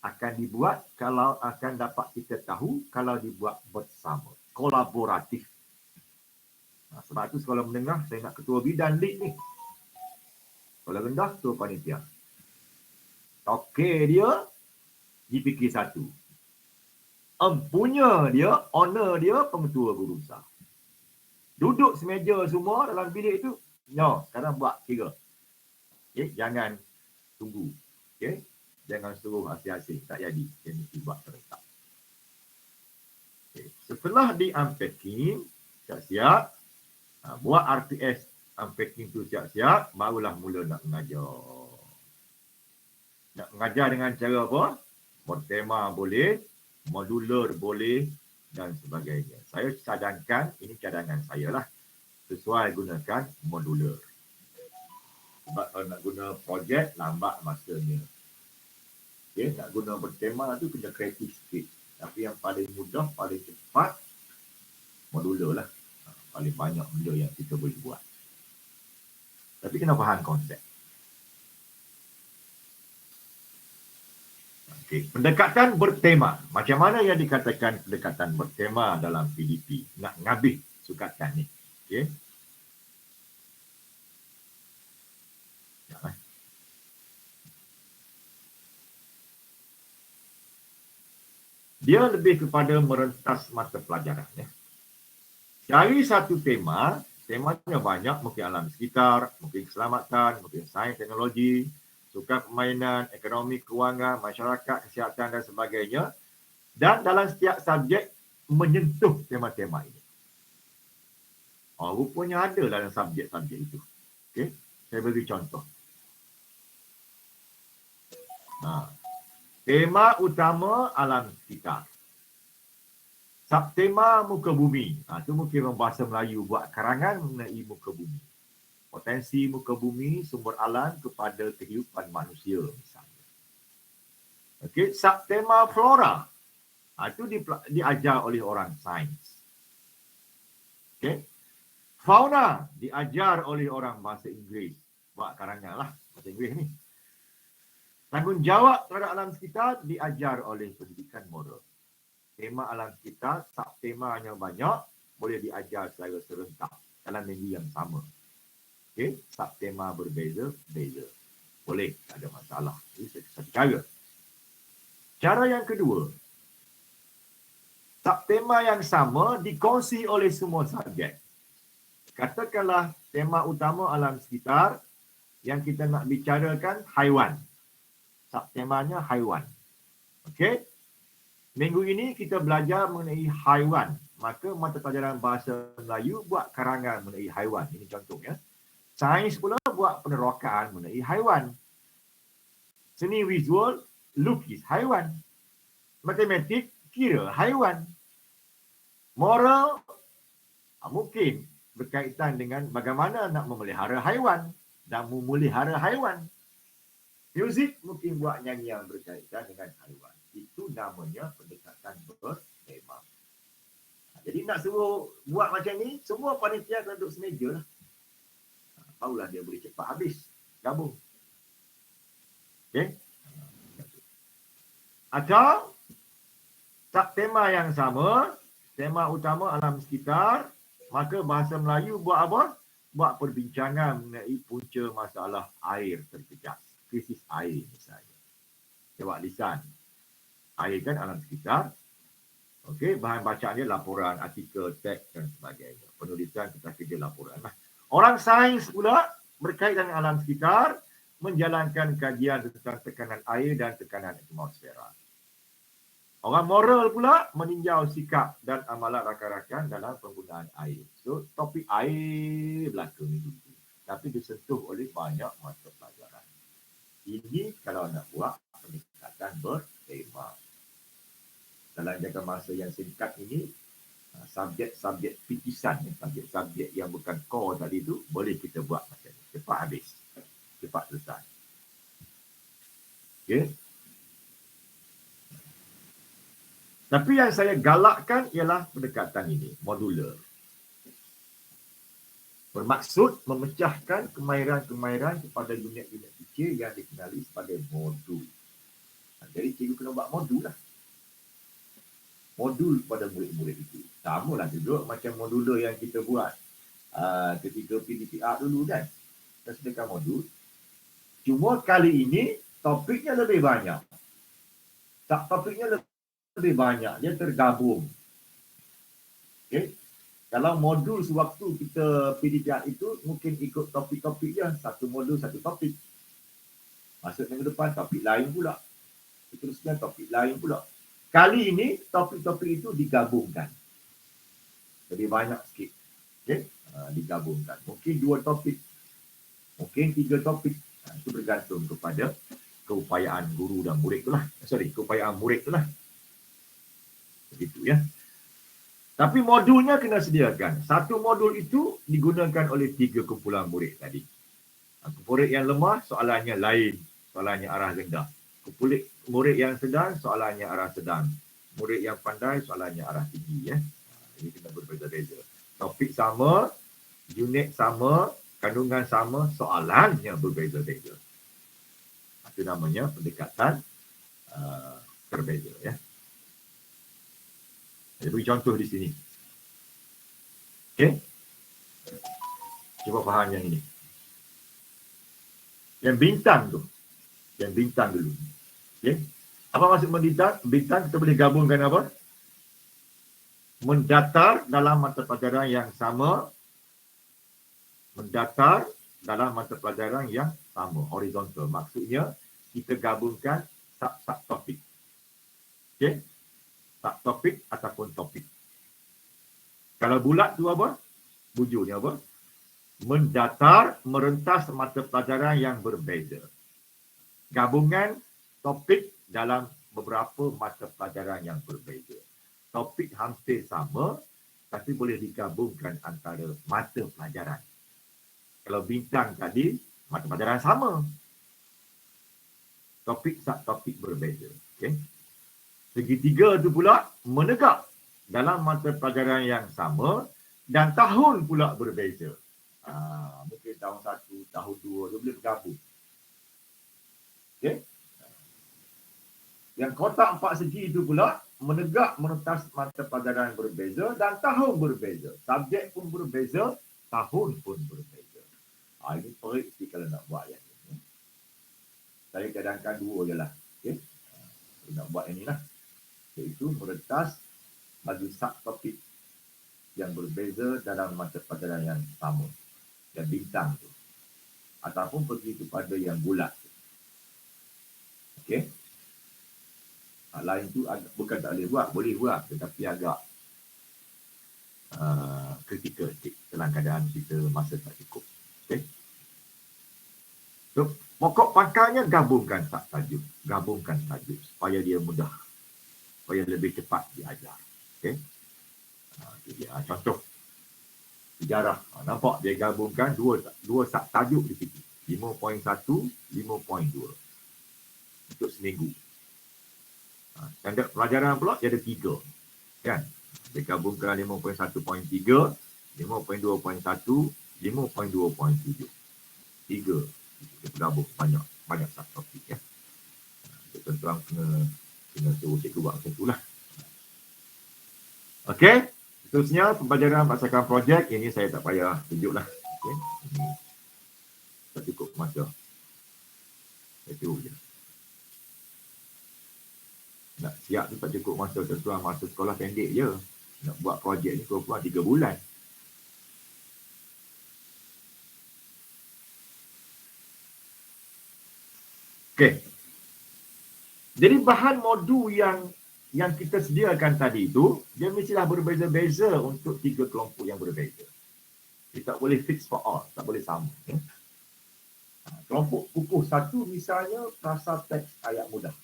akan dibuat kalau akan dapat kita tahu kalau dibuat bersama, kolaboratif. Sebab itu sekolah menengah saya nak ketua bidang lead ni. Sekolah rendah ketua panitia. Okey dia GPK 1. Empunya dia, honor dia pengetua guru besar. Duduk semeja semua dalam bilik itu. No, sekarang buat kira. Okay, jangan tunggu. Okay? Jangan suruh asing-asing. Tak jadi. Dia mesti buat serentak. Okay. Setelah di unpacking, siap-siap. Buat RTS unpacking tu siap-siap. Barulah mula nak mengajar. Nak mengajar dengan cara apa? Bertema boleh. Modular boleh. Dan sebagainya. Saya cadangkan, ini cadangan saya lah. Sesuai gunakan modular. Sebab kalau nak guna projek, lambat masanya. Okay, nak guna bertema tu kena kreatif sikit. Tapi yang paling mudah, paling cepat, modular lah. Paling banyak benda yang kita boleh buat. Tapi kena faham konsep. Okay. Pendekatan bertema. Macam mana yang dikatakan pendekatan bertema dalam PDP? Nak ngabih sukatan ni. Okay. Dia lebih kepada merentas mata pelajaran. Ya. Cari satu tema, temanya banyak, mungkin alam sekitar, mungkin keselamatan, mungkin sains teknologi, sukan permainan, ekonomi, kewangan, masyarakat, kesihatan dan sebagainya. Dan dalam setiap subjek menyentuh tema-tema ini. Rupanya ada dalam subjek-subjek itu. Okay. Saya beri contoh. Tema utama alam sekitar. Subtema muka bumi. Itu mungkin orang bahasa Melayu buat karangan mengenai muka bumi. Potensi muka bumi, sumber alam kepada kehidupan manusia misalnya. Okey, subtema flora. Itu diajar oleh orang sains. Okey. Fauna diajar oleh orang bahasa Inggeris. Buat karangan lah bahasa Inggeris ni. Tanggungjawab terhadap alam sekitar diajar oleh pendidikan moral. Tema alam sekitar, subtemanya banyak, boleh diajar secara serentak dalam minggu yang sama. Okay. Subtema berbeza-beza. Boleh, tak ada masalah. Itu satu cara. Cara yang kedua, subtema yang sama dikongsi oleh semua subjek. Katakanlah tema utama alam sekitar yang kita nak bicarakan haiwan. Subtemanya haiwan. Okey. Minggu ini kita belajar mengenai haiwan. Maka mata pelajaran bahasa Melayu buat karangan mengenai haiwan. Ini contohnya. Sains pula buat penerokaan mengenai haiwan. Seni visual, lukis haiwan. Matematik, kira haiwan. Moral, mungkin berkaitan dengan bagaimana nak memelihara haiwan dan memelihara haiwan. Muzik mungkin buat nyanyian berkaitan dengan haiwan. Itu namanya pendekatan tema. Jadi nak suruh buat macam ni, semua panitia kena duduk semeja lah. Barulah dia boleh cepat habis. Gabung. Okey? Atau tak tema yang sama, tema utama alam sekitar, maka bahasa Melayu buat apa? Buat perbincangan mengenai punca masalah air terjejas. Krisis air misalnya. Jawab lisan. Air kan alam sekitar. Okey, bahan bacaan dia laporan, artikel, teks dan sebagainya. Penulisan kita kerja laporan. Orang sains pula berkaitan dengan alam sekitar menjalankan kajian tentang tekanan air dan tekanan atmosfera. Orang moral pula meninjau sikap dan amalan rakan-rakan dalam penggunaan air. So, topik air belaka ni dulu. Tapi disentuh oleh banyak mata pelajaran. Ini kalau nak buat pendekatan bertema. Dalam jangka masa yang singkat ini, subjek-subjek pitisan, subjek-subjek yang bukan core tadi tu, boleh kita buat macam ni. Cepat habis. Cepat selesai. Okay. Tapi yang saya galakkan ialah pendekatan ini, modular. Bermaksud memecahkan kemahiran-kemahiran kepada unit-unit kecil yang dikenali sebagai modul. Jadi cikgu kena buat modul lah. Modul pada murid-murid itu. Sama lah juga macam modular yang kita buat ketika PDPR dulu kan. Kita sediakan modul. Cuma kali ini topiknya lebih banyak. Topiknya lebih banyak. Dia tergabung. Okay. Kalau modul sewaktu kita PDPR itu mungkin ikut topik-topik je. Satu modul, satu topik. Masuk minggu depan topik lain pula. Teruskan topik lain pula. Kali ini topik-topik itu digabungkan. Lebih banyak sikit. Okay? Digabungkan. Mungkin 2 topik. Mungkin 3 topik. Itu bergantung kepada keupayaan guru dan murid tu lah. Keupayaan murid tu lah. Begitu ya. Tapi modulnya kena sediakan. Satu modul itu digunakan oleh 3 kumpulan murid tadi. Murid yang lemah soalannya lain. Soalannya arah rendah. Murid yang sedang, soalannya arah sedang. Murid yang pandai, soalannya arah tinggi. Ini kena berbeza-beza. Topik sama, unit sama, kandungan sama, soalannya berbeza-beza. Itu namanya pendekatan berbeza. Ya. Saya beri contoh di sini. Okey. Cuba faham yang ini. Yang bintang tu. Yang bintang dulu. Okay. Apa maksud bintang? Bintang kita boleh gabungkan apa? Mendatar dalam mata pelajaran yang sama. Mendatar dalam mata pelajaran yang sama. Horizontal. Maksudnya kita gabungkan sub-topik. Okay. Sub-topik ataupun topik. Kalau bulat tu apa? Bujurnya apa? Mendatar merentas mata pelajaran yang berbeza. Gabungan topik dalam beberapa mata pelajaran yang berbeza. Topik hampir sama tapi boleh digabungkan antara mata pelajaran. Kalau bintang tadi, mata pelajaran sama. Topik sub-topik berbeza. Okay. Segitiga tu pula menegak dalam mata pelajaran yang sama dan tahun pula berbeza. Mungkin tahun 1, tahun 2 dia boleh bergabung. Okay. Yang kotak 4 segi itu pula menegak merentas mata pelajaran berbeza dan tahun berbeza. Subjek pun berbeza, tahun pun berbeza. Ini perik sih kalau nak buat yang ini. Saya cadangkan 2 je lah. Okay. Nak buat yang ni lah. Iaitu merentas bagi subtopik yang berbeza dalam mata pelajaran yang sama. Yang bintang tu. Ataupun pergi kepada yang bulat. Okey. Lain tu bukan tak boleh buat. Boleh buat. Tetapi agak kritikal dalam keadaan kita masa tak cukup. Okey. So, pokok pangkalnya gabungkan tajuk. Gabungkan tajuk. Supaya dia mudah. Supaya lebih cepat diajar. Okey. Itu dia. Contoh. Sejarah. Nampak dia gabungkan dua tajuk di situ. 5.1, 5.2. Untuk seminggu. Standard pelajaran pula dia ada 3. Kan? Dia gabungkan 5.1.3, 5.2.1, 5.2.7. 3. Dia bergabung banyak subtopik ya. Tuan-tuan kena suruh cikgu buat macam itulah. Okey. Seterusnya pembelajaran berdasarkan projek. Ini saya tak payah tunjuklah. Okey. Ini tak cukup masa. Saya suruh je. Nak siap tu tak cukup masa. Tuan-tuan masa sekolah pendek je. Nak buat projek ni kurang-kurang 3 bulan. Okey. Jadi bahan modul yang kita sediakan tadi itu, dia mestilah berbeza-beza untuk 3 kelompok yang berbeza. Dia tak boleh fix for all, tak boleh sama. Ya? Kelompok kukuh 1 misalnya, frasa teks ayat mudah.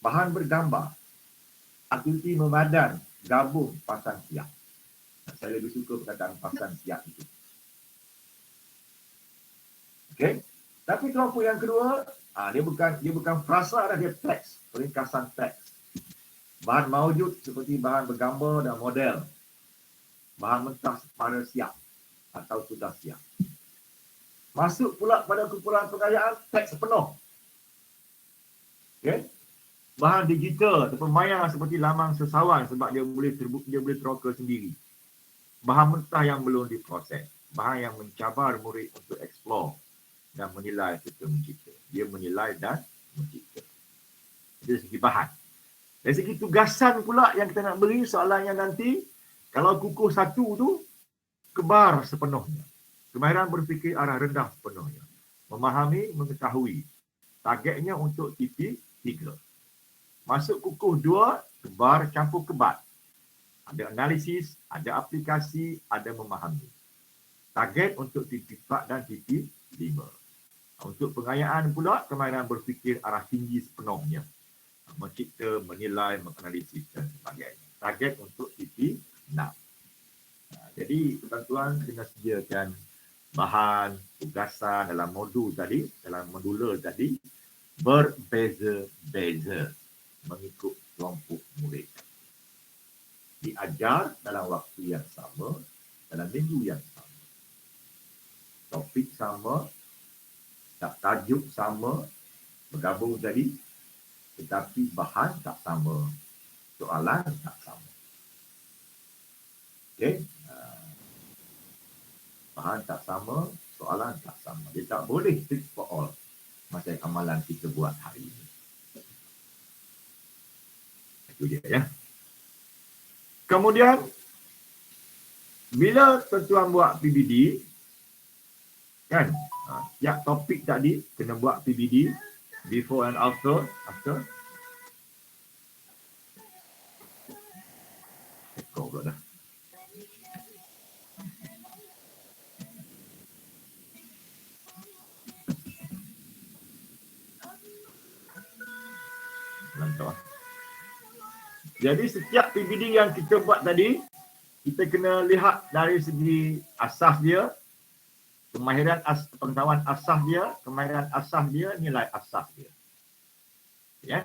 Bahan bergambar, aktiviti memadan, gabung, pasang siap. Saya lebih suka perkataan pasang siap itu. Okey. Tapi kelompok yang kedua, dia bukan frasa dah, dia teks, peringkasan teks. Bahan maujud seperti bahan bergambar dan model. Bahan mentah pada siap atau sudah siap. Masuk pula pada kumpulan pengayaan teks penuh. Okey. Bahan digital ataupun maya seperti laman sesawan sebab dia boleh teroka sendiri. Bahan mentah yang belum diproses. Bahan yang mencabar murid untuk explore dan menilai serta mencipta. Dia menilai dan mencipta. Dari segi bahan. Dari segi tugasan pula yang kita nak beri soalannya nanti, kalau kukuh 1 tu, kebar sepenuhnya. Kemahiran berfikir arah rendah sepenuhnya. Memahami, mengetahui. Targetnya untuk TP 3. Masuk kukuh 2, kebar campur kebat. Ada analisis, ada aplikasi, ada memahami. Target untuk TP 4 dan TP 5. Untuk pengayaan pula, kemahiran berfikir arah tinggi sepenuhnya. Mencipta, menilai, menganalisis dan sebagainya. Target untuk TP 6. Jadi, tuan-tuan kena sediakan bahan, tugasan dalam modul tadi, dalam modular tadi, berbeza-beza mengikut kelompok murid. Diajar dalam waktu yang sama, dalam minggu yang sama. Topik sama, tajuk sama, bergabung tadi, tetapi bahan tak sama, soalan tak sama. Okey, bahan tak sama, soalan tak sama. Dia tak boleh fix for all macam amalan kita buat hari ini. Itu dia ya. Kemudian, bila tuan-tuan buat PBD, kan, tiap topik tadi kena buat PBD, before and after. Kau pula dah. Lantar. Jadi setiap PBD yang kita buat tadi, kita kena lihat dari segi asas dia, kemahiran pengetahuan asas dia, kemahiran asas dia, nilai asas dia. Ya.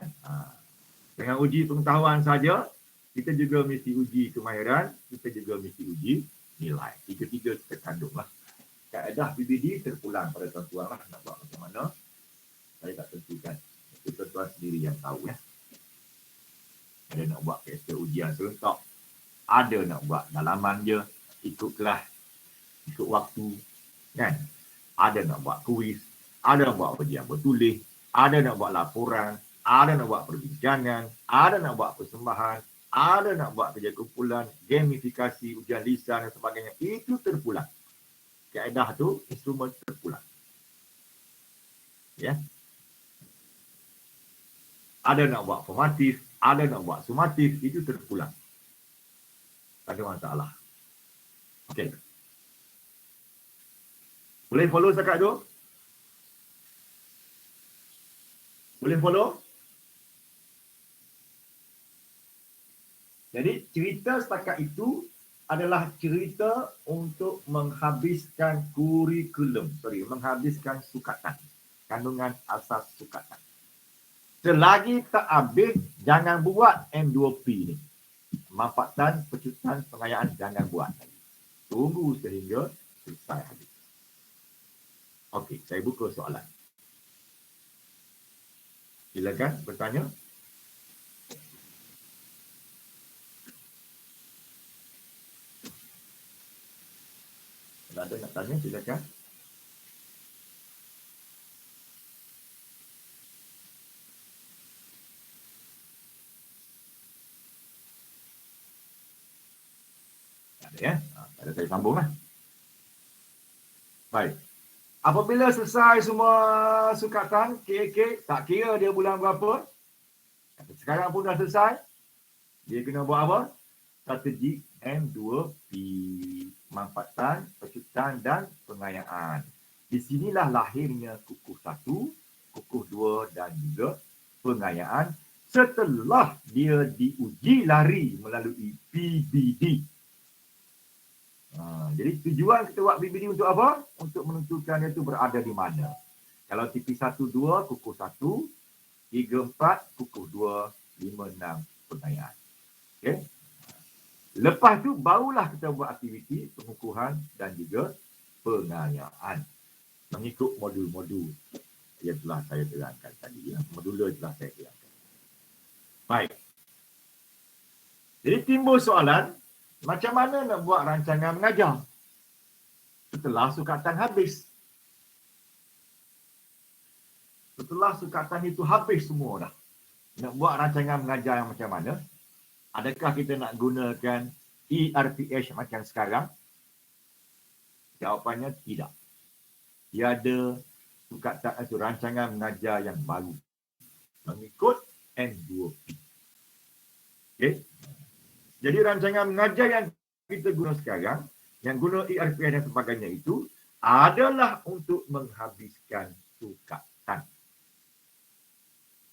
Dengan uji pengetahuan saja, kita juga mesti uji kemahiran, kita juga mesti uji nilai. Tiga-tiga kita kandunglah. Kaedah PBD terpulang pada tuan-tuan lah nak buat macam mana. Saya tak tentukan. Itu tuan-tuan sendiri yang tahu ya. Ada nak buat KSK ujian serentak. Ada nak buat dalaman je, ikut kelas, ikut waktu. Kan? Ada nak buat kuis, ada nak buat ujian bertulis, ada nak buat laporan, ada nak buat perbincangan, ada nak buat persembahan, ada nak buat kerja kumpulan, gamifikasi, ujian lisan dan sebagainya. Itu terpulang. Kaedah tu, instrumen terpulang. Ya. Ada nak buat formatif, ada nak buat sumatif, itu terpulang. Tak ada masalah. Okey. Boleh follow setakat tu? Boleh follow? Jadi cerita setakat itu adalah cerita untuk menghabiskan kurikulum. Menghabiskan sukatan. Kandungan asas sukatan. Selagi tak habis, jangan buat M2P ni. manfaatan, pecutan, pengayaan jangan buat lagi. Tunggu sehingga selesai habis. Okey, saya buka soalan. Silakan bertanya. Kalau ada nak tanya, silakan. Tak ada ya? Tak ada, saya sambunglah. Baik. Apabila selesai semua sukatan, KK, tak kira dia bulan berapa, sekarang pun dah selesai, dia kena buat apa? Strategi M2P. Manfaatan, pecutan dan pengayaan. Di sinilah lahirnya kukuh 1, kukuh 2 dan juga pengayaan setelah dia diuji lari melalui PBD. Jadi tujuan kita buat PBD untuk apa? Untuk menentukan dia tu berada di mana. Kalau TP1, 2, kukuh 1, 3, 4, kukuh 2, 5, 6, pengayaan. Okey. Lepas tu barulah kita buat aktiviti pengukuhan dan juga pengayaan. Mengikut modul-modul yang telah saya terangkan tadi. Modul telah saya terangkan. Baik. Jadi timbul soalan, macam mana nak buat rancangan mengajar setelah sukatan habis? Setelah sukatan itu habis semua dah. Nak buat rancangan mengajar yang macam mana? Adakah kita nak gunakan ERPH macam sekarang? Jawapannya tidak. Tiada sukatan itu rancangan mengajar yang baru. Mengikut M2P. Okey. Jadi rancangan mengajar yang kita guna sekarang, yang guna ERPH dan sebagainya itu adalah untuk menghabiskan sukatan.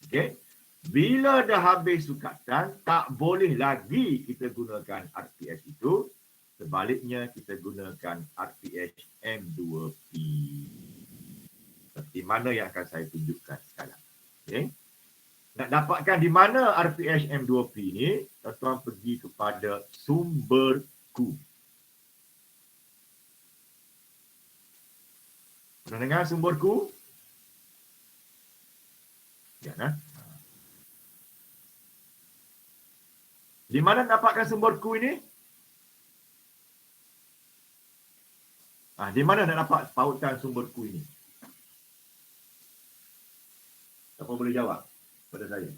Okey. Bila dah habis sukatan, tak boleh lagi kita gunakan RPH itu. Sebaliknya, kita gunakan RPH M2P. Seperti mana yang akan saya tunjukkan sekarang. Okay. Nak dapatkan di mana RPH M2P ni, tuan-tuan pergi kepada sumberku. Pernah dengar sumberku? Ya, nah. Di mana dapatkan sumberku ini? Di mana nak dapat pautan sumberku ini? Siapa boleh jawab pada saya?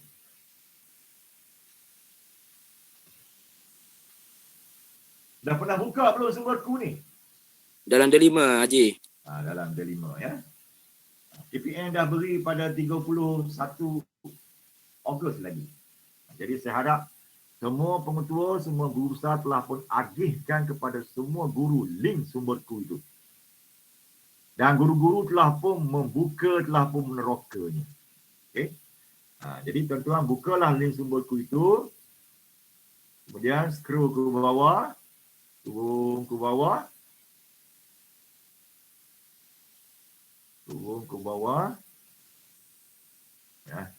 Dah pernah buka belum sumberku ni? Dalam D5, Haji. Dalam D5 ya. KPM dah beri pada 31 Ogos lagi. Jadi saya harap semua pengetua, semua guru besar telah pun agihkan kepada semua guru link sumberku itu. Dan guru-guru telah pun membuka, telah pun menerokanya. Okey. Jadi tuan-tuan bukalah link sumberku itu. Kemudian scroll ke bawah. Turun ke bawah. Turun ke bawah. Ya.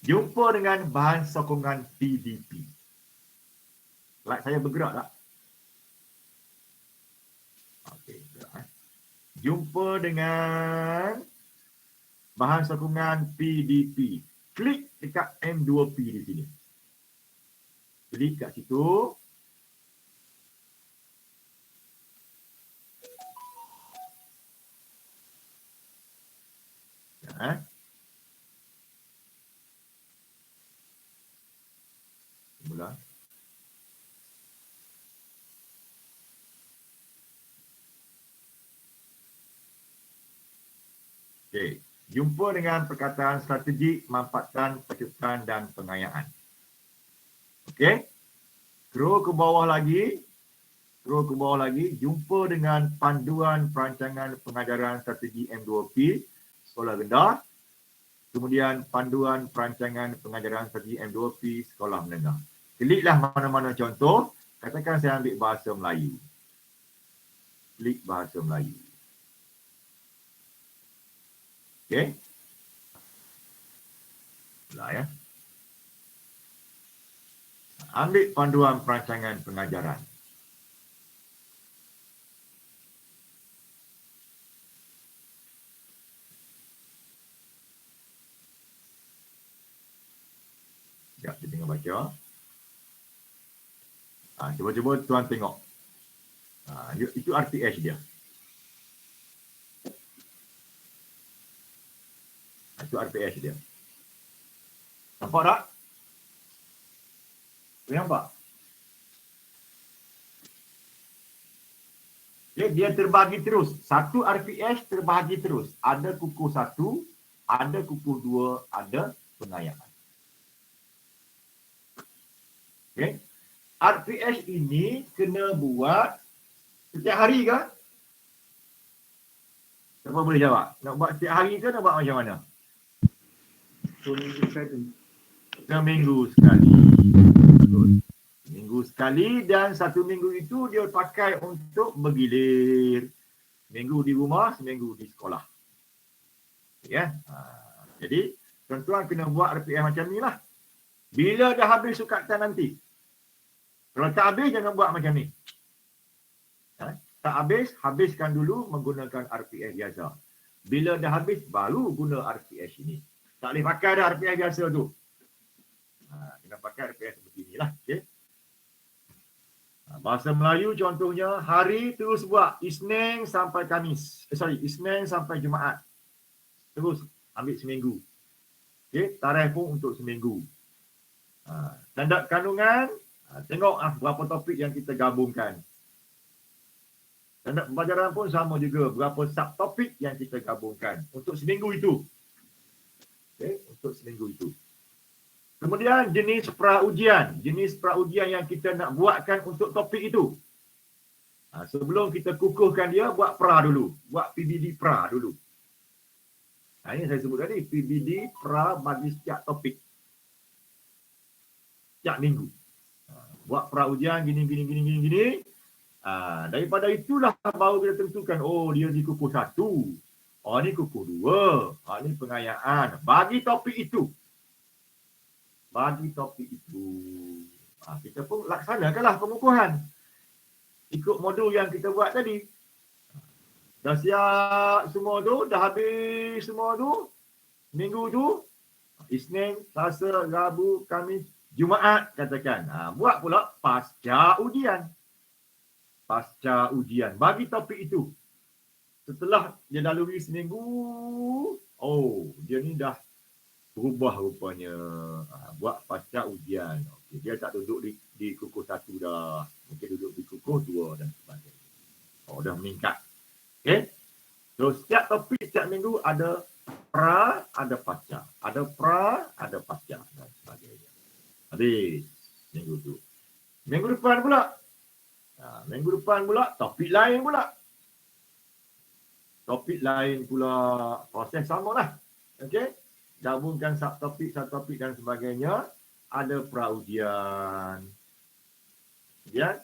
Jumpa dengan bahan sokongan PDP. Slide saya bergerak tak? Okey, bergerak. Jumpa dengan bahan sokongan PDP. Klik dekat M2P di sini. Klik kat situ. Ya. Mula. Okey, jumpa dengan perkataan strategi, manfaatan, pecutan dan pengayaan. Okey. Scroll ke bawah lagi. Scroll ke bawah lagi, jumpa dengan panduan perancangan pengajaran strategi M2P sekolah rendah. Kemudian panduan perancangan pengajaran strategi M2P sekolah menengah. Kliklah mana-mana contoh. Katakan saya ambil bahasa Melayu. Klik bahasa Melayu. Okey. Belah ya. Ambil panduan perancangan pengajaran. Sekejap, kita tengok baca. Cuba-cuba tuan tengok. Itu RTH dia. Itu RTH dia. Nampak tak? Nampak? Dia terbahagi terus. Satu RPH terbahagi terus. Ada kukuh 1, ada kukuh 2, ada pengayaan. Okay. RPH ini kena buat setiap hari ke? Siapa boleh jawab? Nak buat setiap hari ke nak buat macam mana? 2 minggu sekali. Seminggu sekali. Minggu sekali dan 1 minggu itu dia pakai untuk bergilir. Minggu di rumah, seminggu di sekolah. Ya. Jadi tuan-tuan kena buat RPM macam ni lah. Bila dah habis sukatan nanti. Kalau tak habis jangan buat macam ni. Tak habis, habiskan dulu menggunakan RPS biasa. Bila dah habis baru guna RPS ini. Tak boleh pakai dah RPS biasa tu. Kena pakai RPS beginilah. Okay. Bahasa Melayu contohnya hari terus buat Isnin sampai Khamis. Isnin sampai Jumaat. Terus ambil seminggu. Okay. Tarikh pun untuk seminggu. Standard kandungan, tengok berapa topik yang kita gabungkan. Standard pembelajaran pun sama juga. Berapa subtopik yang kita gabungkan untuk seminggu itu. Okay. Untuk seminggu itu. Kemudian jenis pra-ujian. Jenis pra-ujian yang kita nak buatkan untuk topik itu. Sebelum kita kukuhkan dia, buat pra dulu. Buat PBD pra dulu. Ini saya sebut tadi. PBD pra bagi setiap topik. Setiap minggu. Buat pra-ujian gini. Daripada itulah baru kita tentukan. Oh, dia di kukuh 1. Oh, ni kukuh 2. Ni pengayaan. Bagi topik itu. Kita pun laksanakanlah pengukuhan. Ikut modul yang kita buat tadi. Dah siap semua tu, dah habis semua tu. Minggu tu, Isnin, Selasa, Rabu, Khamis, Jumaat katakan. Buat pula pasca ujian. Bagi topik itu. Setelah dia lalui seminggu, dia ni dah berubah rupanya. Buat pasca ujian. Okay. Dia tak duduk di kukuh 1 dah. Mungkin duduk di kukuh 2 dan sebagainya. Dah meningkat. Okay. So, setiap topik, setiap minggu ada pra, ada pasca. Ada pra, ada pasca dan sebagainya. Habis minggu tu. Minggu depan pula. Topik lain pula. Proses sama lah. Okay. Gabungkan subtopik dan sebagainya. Ada pra-ujian. Kemudian,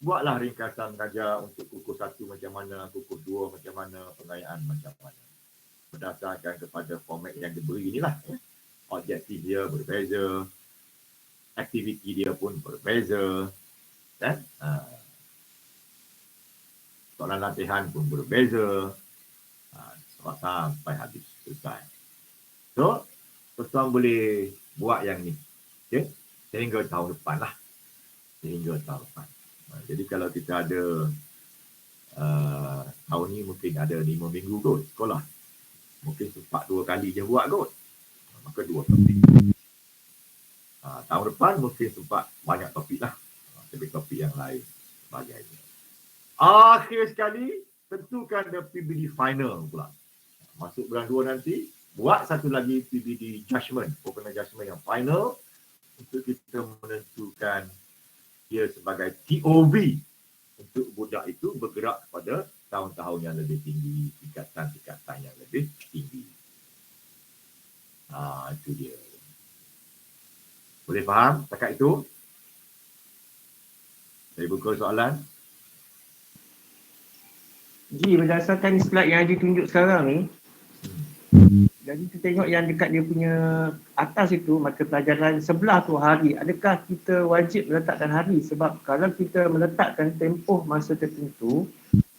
buatlah ringkasan mengajar untuk kukuh 1 macam mana, kukuh 2 macam mana, pengayaan macam mana. Berdasarkan kepada format yang diberi inilah. Objektif dia berbeza. Aktiviti dia pun berbeza. Dan soalan latihan pun berbeza. Sampai habis selesai. So, tuan boleh buat yang ni. Okay? Sehingga tahun depan lah. Jadi kalau kita ada tahun ni mungkin ada 5 minggu kot sekolah. Mungkin sempat 2 kali je buat kot. Maka 2 topik. Tahun depan mungkin sempat banyak topik lah. Topik yang lain. Sebagainya. Akhir sekali, tentukan the PBD final pula. Masuk bulan 2 nanti, buat satu lagi PBD judgement, open judgement yang final untuk kita menentukan dia sebagai TOB untuk budak itu bergerak kepada tahun-tahun yang lebih tinggi, tingkatan yang lebih tinggi. Itu dia. Boleh faham setakat itu? Saya buka soalan. Ji, berdasarkan slide yang ditunjuk sekarang ni, Jadi kita tengok yang dekat dia punya atas itu, mata pelajaran sebelah tu hari. Adakah kita wajib meletakkan hari? Sebab kalau kita meletakkan tempoh masa tertentu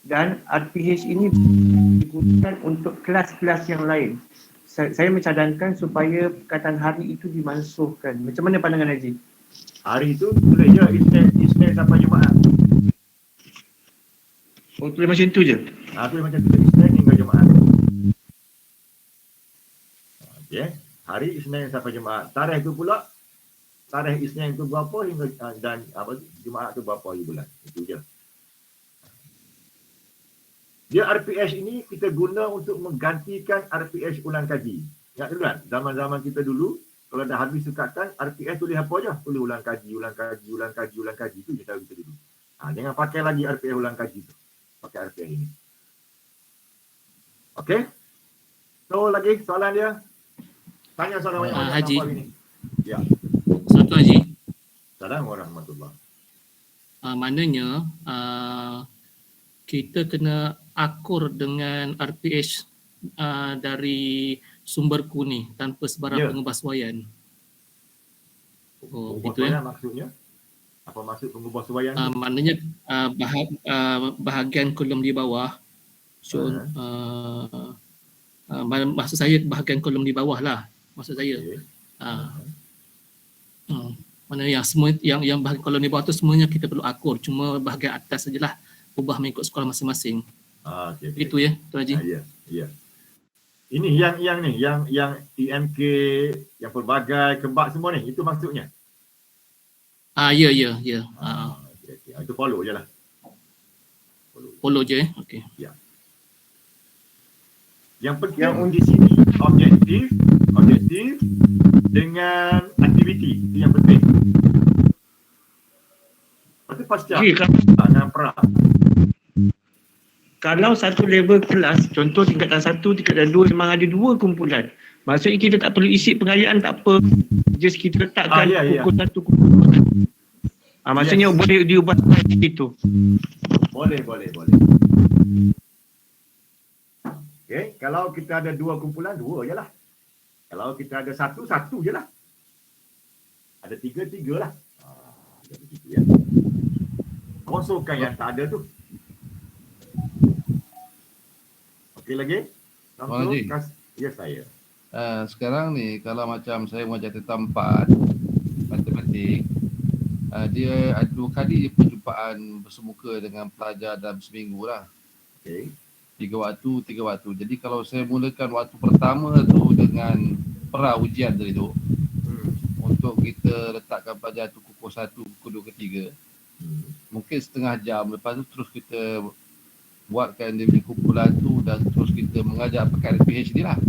dan RPH ini digunakan untuk kelas-kelas yang lain. Saya mencadangkan supaya perkataan hari itu dimansuhkan. Macam mana pandangan Haji? Hari itu boleh je Isnin sampai Jumaat. Oh, tulis macam tu je? Tulis macam tu, Isnin hingga Jumaat. Okey, hari Isnin sampai Jumaat. Tarikh tu pula, tarikh Isnin tu berapa hingga dan Jumaat tu berapa hari bulan. Itu je. Dia RPH ini kita guna untuk menggantikan RPH ulang kaji. Ingat dulu kan? Zaman-zaman kita dulu, kalau dah habis sukatan, RPH tulis apa je? Tulis ulang kaji. Itu je cara kita dulu. Jangan pakai lagi RPH ulang kaji tu. Pakai RPH ini. Okey? So, lagi soalan dia? Tanya soalan banyak-banyak. Haji. Ini. Ya. Satu Haji. Assalamualaikum warahmatullahi. Maknanya kita kena akur dengan RPH dari sumberku ni tanpa sebarang pengubahsuaian. Oh, itu ya. Maksudnya? Apa maksud pengubahsuaian? Maknanya bahagian kolom di bawah. So, maksud saya bahagian kolom di bawah lah. Maksud saya. Mana yang semua yang bahagian kolom di bawah tu semuanya kita perlu akur. Cuma bahagian atas sajalah ubah mengikut sekolah masing-masing. Itu ya, Tuan Haji. Ya. Ini yang TMK, yang pelbagai, kebak semua ni, itu maksudnya. Ya. Okay. Itu follow je lah. Follow je. Okey. Ya. Yang penting di sini objektif dengan aktiviti, itu yang penting. Lepas tu pasca dengan pra. Kalau satu level kelas, contoh tingkatan 1, tingkatan 2 memang ada 2 kumpulan. Maksudnya kita tak perlu isi pengayaan, tak apa. Just kita letakkan pukul 1, pukul 2. Maksudnya boleh diubah itu. Boleh. Okay, kalau kita ada 2 kumpulan, 2 je lah. Kalau kita ada 1 je lah. Ada 3 lah. Begitu ya. Kosongkan yang tak ada tu. Okey lagi? Ya saya. Sekarang ni kalau macam saya mengajar tentang 4 matematik, dia ada 2 kali je perjumpaan bersemuka dengan pelajar dalam seminggu lah. Okey. 3 waktu. Jadi kalau saya mulakan waktu pertama tu dengan pra ujian tadi tu, untuk kita letakkan pelajar tu pukul 1, pukul 2 ke 3, mungkin setengah jam. Lepas tu terus kita buatkan dia punya kumpulan tu dan terus kita mengajar pakai RPH ni lah.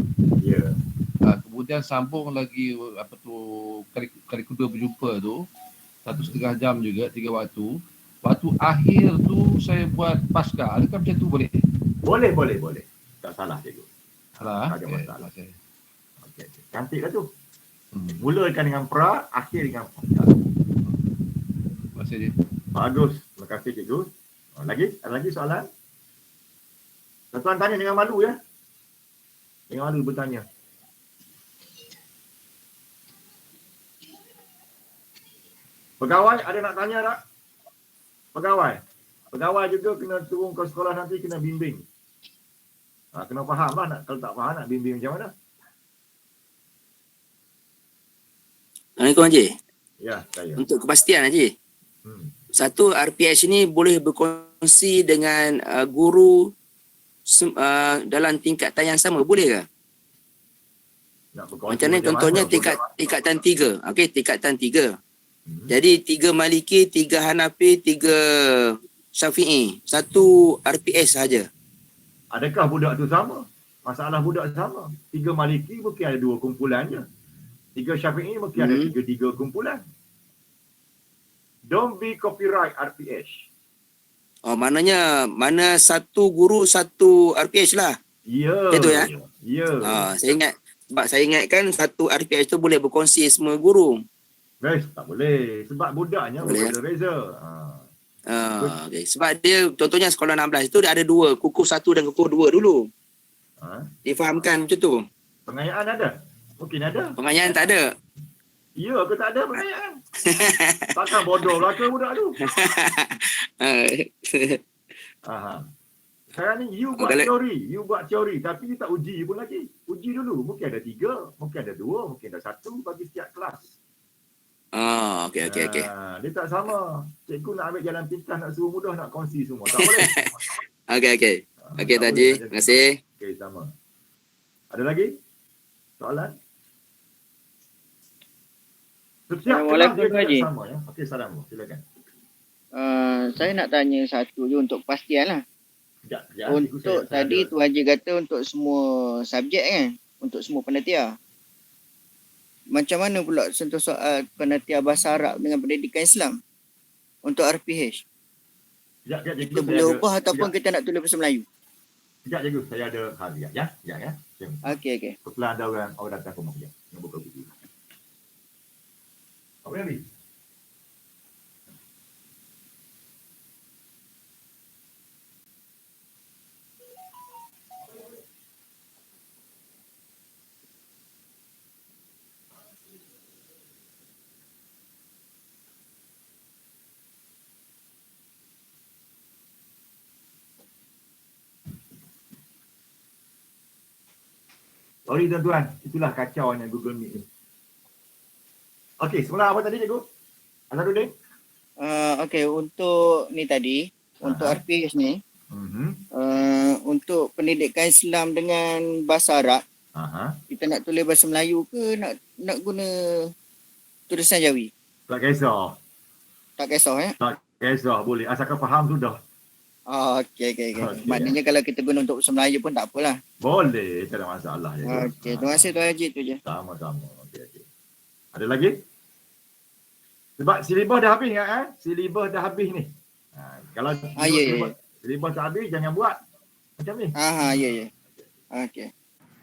Ya. Kemudian sambung lagi kali kedua berjumpa tu 1.5 jam juga, 3 waktu. Waktu akhir tu saya buat pasca. Adakah macam tu boleh? Boleh. Tak salah cikgu. Salah? Tak ada masalah. Okay. Okey. Cantik lah tu. Mulakan dengan pra, akhir dengan pasca. Terima kasih. Bagus. Terima kasih cikgu. Ada lagi soalan? Tuan tanya dengan malu ya. Dengan malu bertanya. Pegawai ada nak tanya tak? Pegawai juga kena turun ke sekolah nanti, kena bimbing. Kena faham lah. Kalau tak faham nak bimbing macam mana? Assalamualaikum Haji. Ya, saya. Untuk kepastian Haji. Satu, RPH ini boleh berkongsi dengan guru dalam tingkatan yang sama, boleh ke? Macam ni contohnya tingkatan 3. Okey, tingkatan 3. Jadi 3 Maliki, 3 Hanafi, 3 Syafi'i. Satu RPH sahaja. Adakah budak tu sama? Masalah budak sama. 3 Maliki mungkin ada 2 kumpulan je. 3 Syafi'i mungkin ada 3 kumpulan. Don't be copyright RPH. Maknanya mana satu guru satu RPH lah. Ya. Itu ya. Ya. Saya ingatkan satu RPH tu boleh berkongsi semua guru. Guys, tak boleh. Sebab budaknya berbeza-beza. Okay. Sebab dia contohnya sekolah 16 itu dia ada 2, kukuh 1 dan kukuh 2 dulu. Difahamkan macam tu. Pengayaan ada? Mungkin ada. Pengayaan tak ada. Ya ke tak ada pengayaan? Takkan bodoh lah ke budak tu? Aha. Sekarang ni you buat teori tapi you tak uji pun lagi. Uji dulu. Mungkin ada 3, mungkin ada 2, mungkin ada 1 bagi setiap kelas. Okey. Dia tak sama. Cikgu nak ambil jalan pintas, nak suruh mudah, nak kongsi semua. Tak boleh. Okey. Okey tak Taji, boleh. terima kasih. Okey, sama. Ada lagi soalan? Setiap kelas dia tidak sama ya. Okey, salam. Silakan. Saya nak tanya satu je untuk kepastian lah. Sekejap, Untuk tadi tu Haji kata untuk semua subjek kan? Untuk semua penelitian. Macam mana pula sentuh soal penelitian bahasa Arab dengan pendidikan Islam? Untuk RPH. Kita boleh ubah ataupun kita nak tulis bahasa Melayu? Sekejap cikgu, saya ada hal ya. Okey. Kebetulan ada orang datang rumah dia. Nak buka buku. Apa yang ni? Sorry tuan-tuan, itulah kacaunya Google Meet ni. Okey, semula apa tadi cikgu? Azharuddin? Okey, untuk ni tadi, untuk RPH ni, untuk pendidikan Islam dengan bahasa Arab, kita nak tulis bahasa Melayu ke nak guna tulisan Jawi? Tak kisah. Tak kisah ya? Tak kisah, boleh. Asalkan faham sudah. Okey. Maknanya kalau kita guna untuk bahasa Melayu pun tak apalah. Boleh, tak ada masalah. Okey, terima kasih Tuan Haji, tu je. Sama-sama. Okey. Ada lagi? Sebab silibus dah habis kan? Silibus dah habis ni. Kalau silibus tak habis, jangan buat. Macam ni. Ya. Okey.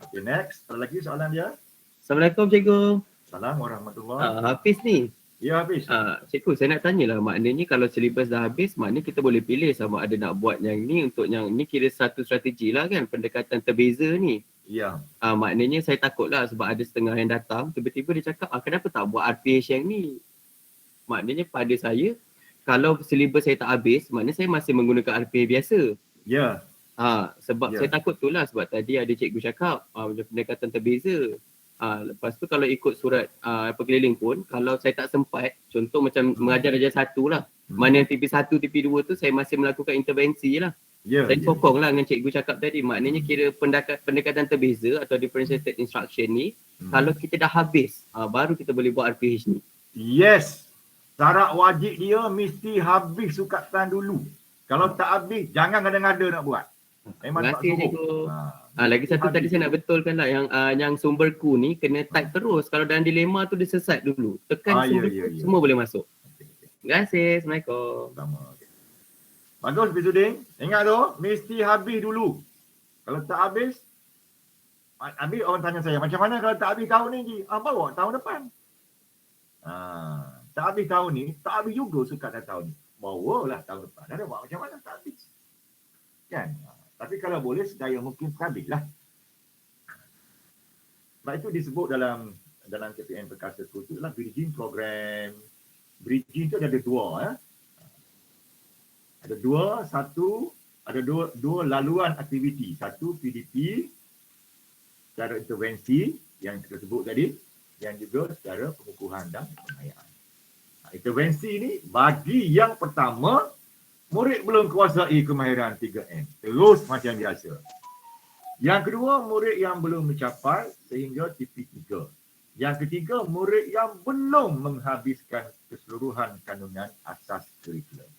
Okey, next. Ada lagi soalan dia? Assalamualaikum cikgu. Assalamualaikum warahmatullahi. Hafiz ni. Ya, Hafiz. Cikgu, saya nak tanyalah, maknanya kalau silibus dah habis, maknanya kita boleh pilih sama ada nak buat yang ni untuk yang ni, kira satu strategi lah kan, pendekatan terbeza ni. Ya. Maknanya saya takutlah sebab ada setengah yang datang, tiba-tiba dia cakap, kenapa tak buat RPH yang ni? Maknanya pada saya, kalau silibus saya tak habis, maknanya saya masih menggunakan RPH biasa. Ya. Sebab saya takut tu lah, sebab tadi ada cikgu cakap, macam pendekatan terbeza. Lepas tu kalau ikut surat perkeliling pun, kalau saya tak sempat, contoh macam mengajar darjah 1 lah, mana TP1, TP2 tu saya masih melakukan intervensi lah. Saya sokong lah dengan cikgu cakap tadi, maknanya kira pendekatan terbeza atau differentiated instruction ni, kalau kita dah habis, baru kita boleh buat RPH ni. Yes, syarat wajib dia mesti habis sukatan dulu. Kalau tak habis, jangan ngada-ngada nak buat. Terima kasih cikgu. Lagi satu tadi saya nak betulkan lah, yang sumberku ni kena type terus. Kalau dalam dilema tu dia sesat dulu. Tekan sumberku, semua boleh masuk. Terima kasih. Assalamualaikum. Bagus Bizudin. Ingat tu, mesti habis dulu. Kalau tak habis, orang tanya saya, macam mana kalau tak habis tahun ni? Bawa tahun depan. Tak habis tahun ni, tak habis juga sukatan tahun ni. Bawalah tahun depan. Ada buat macam mana tak habis. Kan? Tapi kalau boleh, sedaya mungkin habislah. Sebab itu disebut dalam KPM Perkasa tu adalah bridging program. Bridging tu ada dua. Ada dua laluan aktiviti. Satu PDP, secara intervensi yang kita sebut tadi, yang juga secara pengukuhan dan pengayaan. Intervensi ni bagi yang pertama, murid belum kuasai kemahiran 3M. Terus macam biasa. Yang kedua, murid yang belum mencapai sehingga TP3. Yang ketiga, murid yang belum menghabiskan keseluruhan kandungan asas kurikulum.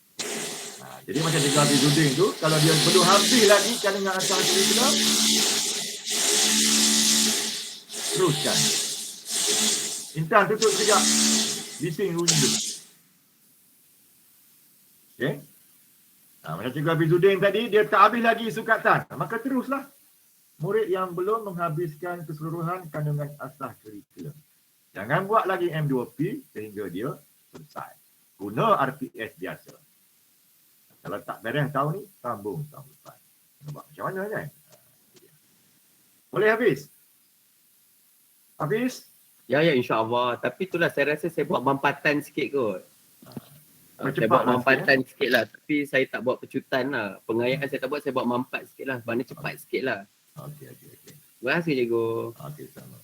Jadi macam Cikgu Hafizuddin tu, kalau dia belum habis lagi kandungan asas kurikulum, teruskan. Intan tutup sekejap. Bising window. Okay. Macam Cikgu Hafizuddin tadi, dia tak habis lagi sukatan. Maka teruslah. Murid yang belum menghabiskan keseluruhan kandungan asas kurikulum. Jangan buat lagi M2P sehingga dia selesai. Guna RPS biasa. Kalau tak beres tahun ni, sambung tahun depan. Nampak macam mana kan? Boleh habis? Hafiz? Ya, insya-Allah. Tapi itulah saya rasa saya buat mampatan sikit kot. Saya buat mampatan sikit lah. Tapi saya tak buat pecutan lah. Pengayaan saya tak buat, saya buat mampat sikit lah. Mana cepat sikit lah. Okey. Terima kasih, Cikgu. Okey, sama.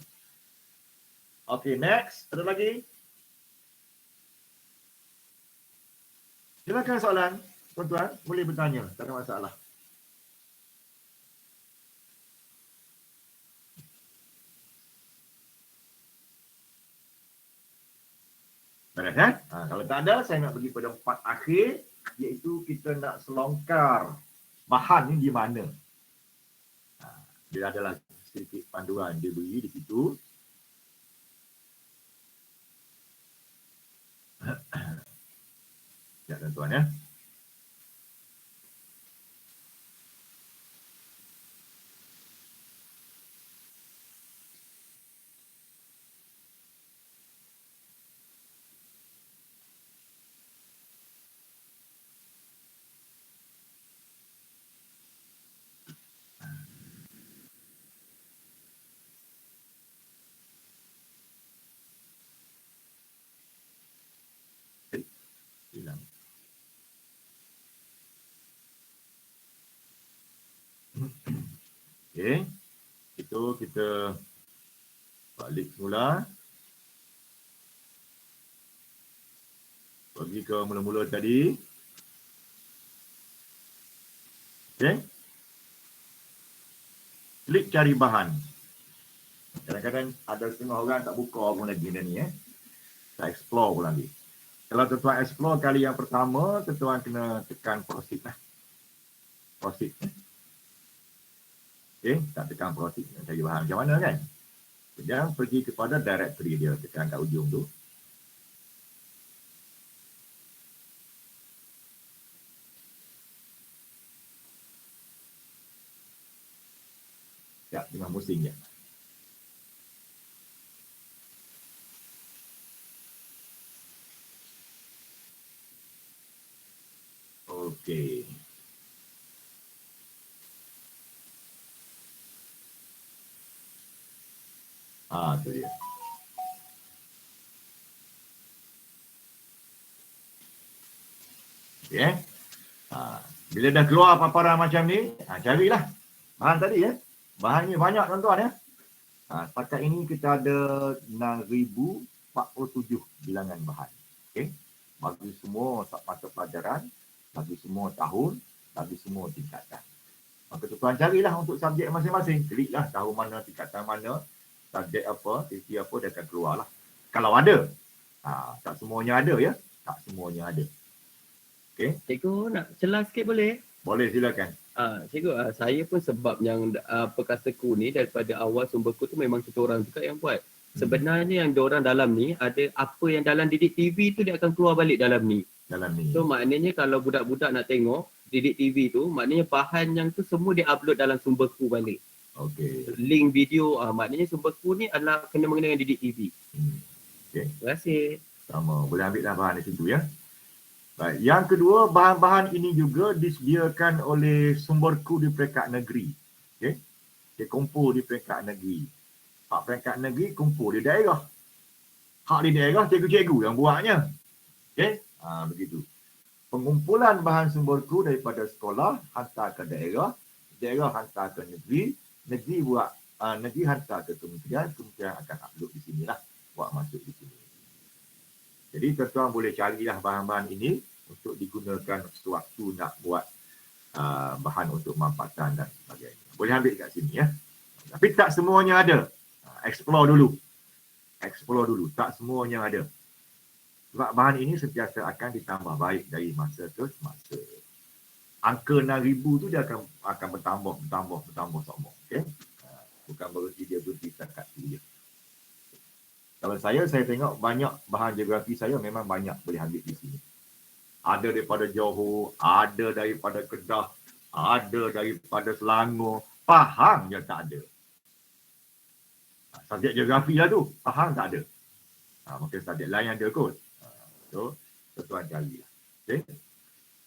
Okey, next. Ada lagi? Silakan soalan, tuan-tuan. Boleh bertanya, tak ada masalah. Beres kan? Kalau tak ada, saya nak pergi pada part akhir, iaitu kita nak selongkar bahan ni di mana. Dia adalah sedikit panduan dia beri di situ. Ya, tuan-tuan ya. Hilang. Okey. Itu kita balik semula. Pergi ke mula-mula tadi. Okey. Klik cari bahan. Kadang-kadang ada setengah orang tak buka pun lagi ni Tak explore pun lagi. Kalau tuan-tuan explore kali yang pertama, tuan-tuan kena tekan proceed lah. Proceed. Okey, tak tekan proceed. Nak cari bahan macam mana kan? Kemudian pergi kepada directory dia. Tekan kat ujung tu. Ya, tengah musim je. Okey. Tu dia. Okey. Bila dah keluar paparan macam ni, carilah bahan tadi Bahan ni banyak tuan-tuan setakat ini kita ada 6,047 bilangan bahan. Okey. Bagi semua mata pelajaran, bagi semua tahun, bagi semua tingkatan. Maka tuan-tuan carilah untuk subjek masing-masing. Kliklah tahu mana tingkatan mana, subjek apa, sesi apa, dia akan keluarlah. Kalau ada. Tak semuanya ada ya. Tak semuanya ada. Okey. Cikgu nak celah sikit boleh? Boleh, silakan. Cikgu, saya pun sebab yang perkasaku ni daripada awal sumberku tu memang kita orang juga yang buat. Sebenarnya yang diorang dalam ni ada apa yang dalam Didik TV tu dia akan keluar balik dalam ni. So maknanya kalau budak-budak nak tengok Didik TV tu, maknanya bahan yang tu semua dia upload dalam sumberku balik. Okey. Link video, maknanya sumberku ni adalah kena mengenai dengan Didik TV. Okey. Terima kasih. Sama, boleh ambil dah bahan di situ ya. Baik, yang kedua, bahan-bahan ini juga disediakan oleh sumberku di peringkat negeri. Okey. Dia kumpul di peringkat negeri. Hak peringkat negeri kumpul di daerah. Hak di daerah cikgu-cikgu yang buatnya. Okey. Begitu. Pengumpulan bahan sumberku daripada sekolah hantar ke daerah, daerah hantar ke negeri, negeri buat negeri hantar ke kementerian, kementerian akan upload di sinilah, buat masuk di sini. Jadi tuan-tuan boleh carilah bahan-bahan ini untuk digunakan sewaktu nak buat bahan untuk mampatan dan sebagainya. Boleh ambil kat sini ya. Tapi tak semuanya ada. Explore dulu. Explore dulu. Tak semuanya ada. Sebab bahan ini sentiasa akan ditambah baik dari masa ke masa. Angka 6,000 tu dia akan bertambah semua. Okey. Bukan berarti dia berhenti setakat tu je. Kalau saya tengok banyak bahan geografi saya memang banyak boleh ambil di sini. Ada daripada Johor, ada daripada Kedah, ada daripada Selangor. Pahang je tak ada. Subjek geografi lah tu. Pahang tak ada. Mungkin subjek lain ada kot. So, tuan-tuan carilah. Okay.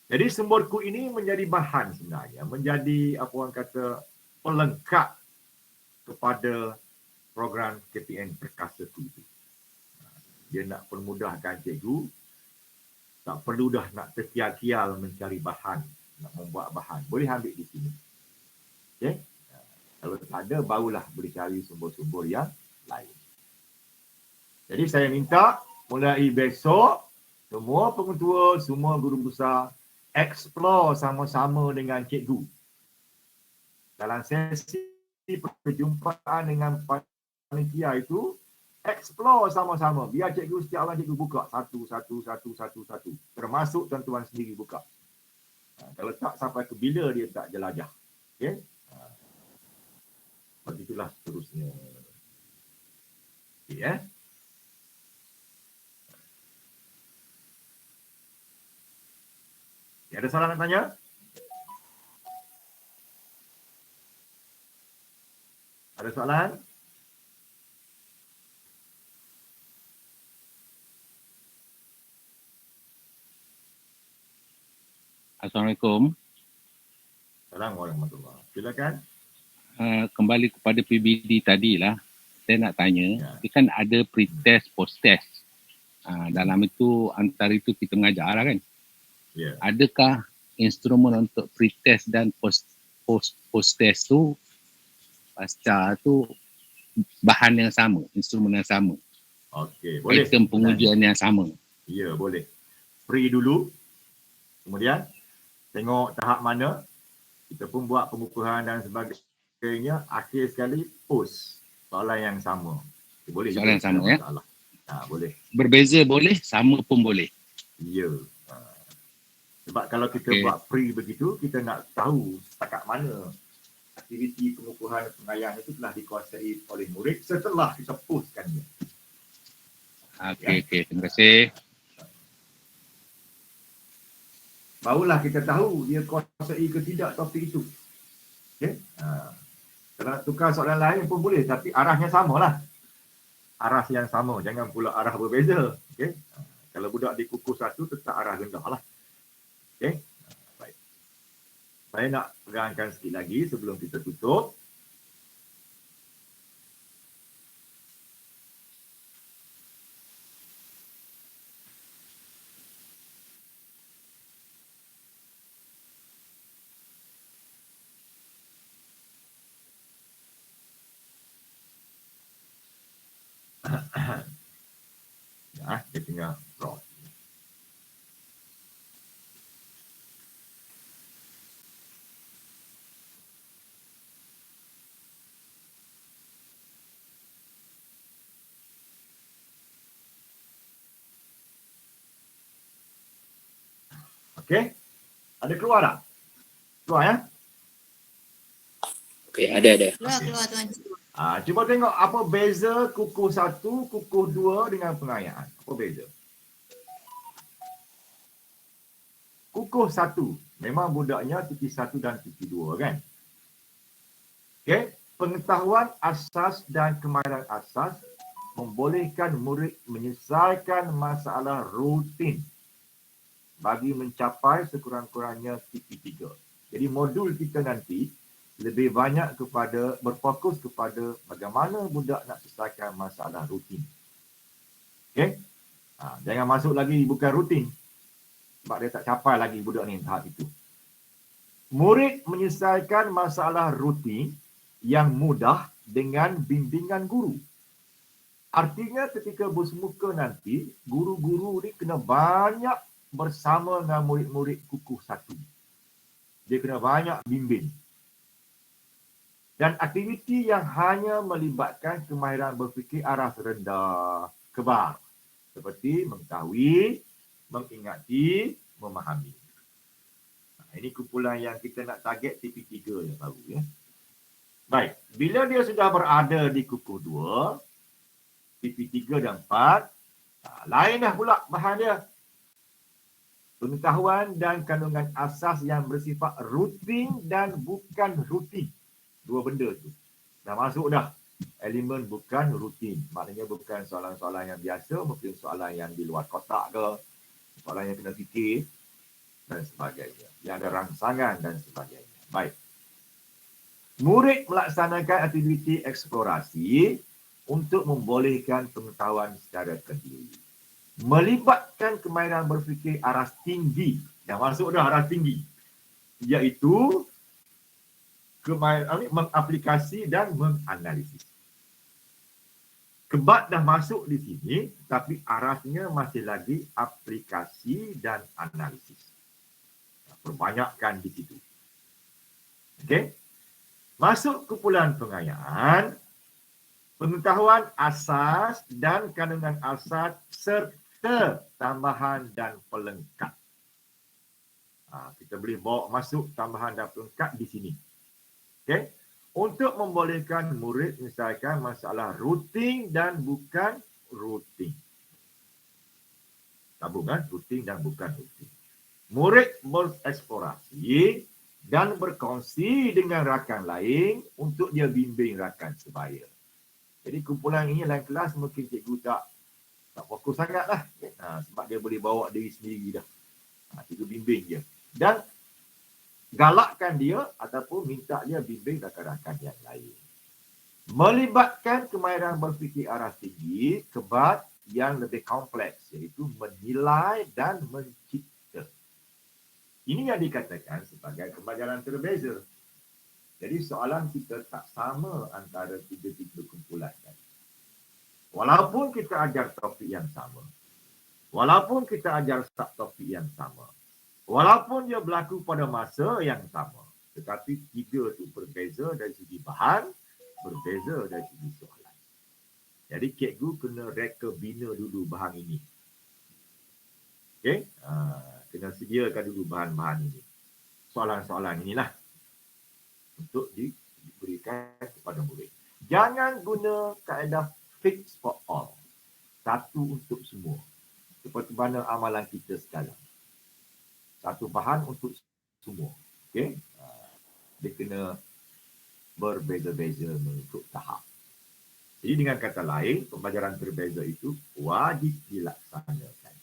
Jadi sumberku ini menjadi bahan sebenarnya. Menjadi apa orang kata pelengkap kepada program KPN Perkasa 2 itu. Dia nak permudahkan cikgu, tak perlu dah nak terkial-kial mencari bahan, nak membuat bahan. Boleh ambil di sini. Okay? Kalau tak ada, barulah boleh cari sumber-sumber yang lain. Jadi saya minta mulai besok, semua pengetua, semua guru besar, explore sama-sama dengan cikgu. Dalam sesi perjumpaan dengan panitia itu, explore sama-sama. Biar cikgu, setiap orang cikgu buka satu. Termasuk tuan-tuan sendiri buka. Kalau tak, sampai ke bila dia tak jelajah. Okay? Begitulah seterusnya. Okay, ada soalan nak tanya? Ada soalan? Assalamualaikum. Assalamualaikum warahmatullahi. Silakan. Kembali kepada PBD tadilah, saya nak tanya, dia kan ada pre-test, post-test. Dalam itu, antara itu kita mengajar lah kan? Yeah. Adakah instrumen untuk pre-test dan post-test tu, pasca tu, bahan yang sama, instrumen yang sama? Okey, boleh. Item pengujian yang sama. Ya, boleh. Pre dulu, kemudian tengok tahap mana, kita pun buat pengukuhan dan sebagainya, akhir sekali post soalan yang sama. Boleh soalan yang sama, ya? Boleh. Berbeza boleh, sama pun boleh. Ya. Sebab kalau kita buat pre begitu, kita nak tahu setakat mana aktiviti pengukuhan pengayaan itu telah dikuasai oleh murid setelah kita postkannya. Okey, terima kasih. Barulah kita tahu dia kuasai ke tidak topik itu. Okay? Kalau nak tukar soalan lain pun boleh, tapi arahnya samalah. Arah yang sama, jangan pula arah berbeza. Okay? Kalau budak di kukuh satu, tetap arah rendah lah. Okay? Baik. Saya nak perangkan sikit lagi sebelum kita tutup. Dia tengah cross. Okey. Ada keluar tak? Keluar ya? Okey, ada. Keluar tuan. Cuba tengok apa beza kukuh 1, kukuh 2 dengan pengayaan. Apa beza? Kukuh 1, memang budaknya tipi 1 dan tipi 2 kan? Okey, pengetahuan asas dan kemahiran asas membolehkan murid menyelesaikan masalah rutin bagi mencapai sekurang-kurangnya tipi 3. Jadi modul kita nanti lebih banyak kepada berfokus kepada bagaimana budak nak selesaikan masalah rutin. Okey? Jangan masuk lagi bukan rutin. Sebab dia tak capai lagi budak ni tahap itu. Murid menyelesaikan masalah rutin yang mudah dengan bimbingan guru. Artinya ketika bersemuka nanti, guru-guru ni kena banyak bersama dengan murid-murid kukuh 1. Dia kena banyak bimbing. Dan aktiviti yang hanya melibatkan kemahiran berfikir arah rendah, kebar. Seperti mengetahui, mengingati, memahami. Ini kumpulan yang kita nak target tipi 3 yang baru. Ya. Baik, bila dia sudah berada di kukuh 2, tipi 3 dan 4, lain dah pula bahan dia. Pengetahuan dan kandungan asas yang bersifat rutin dan bukan rutin. Dua benda tu. Dah masuk dah. Elemen bukan rutin. Maknanya bukan soalan-soalan yang biasa, mungkin soalan yang di luar kotak ke, soalan yang kena fikir dan sebagainya. Yang ada rangsangan dan sebagainya. Baik. Murid melaksanakan aktiviti eksplorasi untuk membolehkan pengetahuan secara terdiri. Melibatkan kemahiran berfikir aras tinggi. Yang masuk dah aras tinggi. Iaitu mengaplikasi dan menganalisis. Kebat dah masuk di sini, tapi arasnya masih lagi aplikasi dan analisis. Perbanyakkan di situ. Okey. Masuk kumpulan pengayaan, pengetahuan asas dan kandungan asas serta tambahan dan pelengkap. Kita boleh bawa masuk tambahan dan pelengkap di sini. Okey. Untuk membolehkan murid menyelesaikan masalah rutin dan bukan rutin. Tabungan rutin dan bukan rutin. Murid bereksplorasi dan berkongsi dengan rakan lain untuk dia bimbing rakan sebaya. Jadi kumpulan ini lain kelas mungkin cikgu tak fokus sangat lah. Sebab dia boleh bawa diri sendiri dah. Cikgu bimbing dia. Dan galakkan dia ataupun minta dia bimbing rakan-rakan yang lain. Melibatkan kemahiran berfikir aras tinggi, kebat yang lebih kompleks, iaitu menilai dan mencipta. Ini yang dikatakan sebagai pembelajaran terbeza. Jadi soalan kita tak sama antara tiga-tiga kumpulan tadi. Walaupun kita ajar topik yang sama, walaupun kita ajar subtopik yang sama, walaupun dia berlaku pada masa yang sama, tetapi tiga itu berbeza dari segi bahan, berbeza dari segi soalan. Jadi cikgu kena reka bina dulu bahan ini. Okey? Kena sediakan dulu bahan-bahan ini. Soalan-soalan inilah untuk diberikan kepada murid. Jangan guna kaedah fix for all. Satu untuk semua. Seperti mana amalan kita sekarang. Satu bahan untuk semua. Okey? Dia kena berbeza-beza mengikut tahap. Jadi dengan kata lain, pembelajaran berbeza itu wajib dilaksanakan.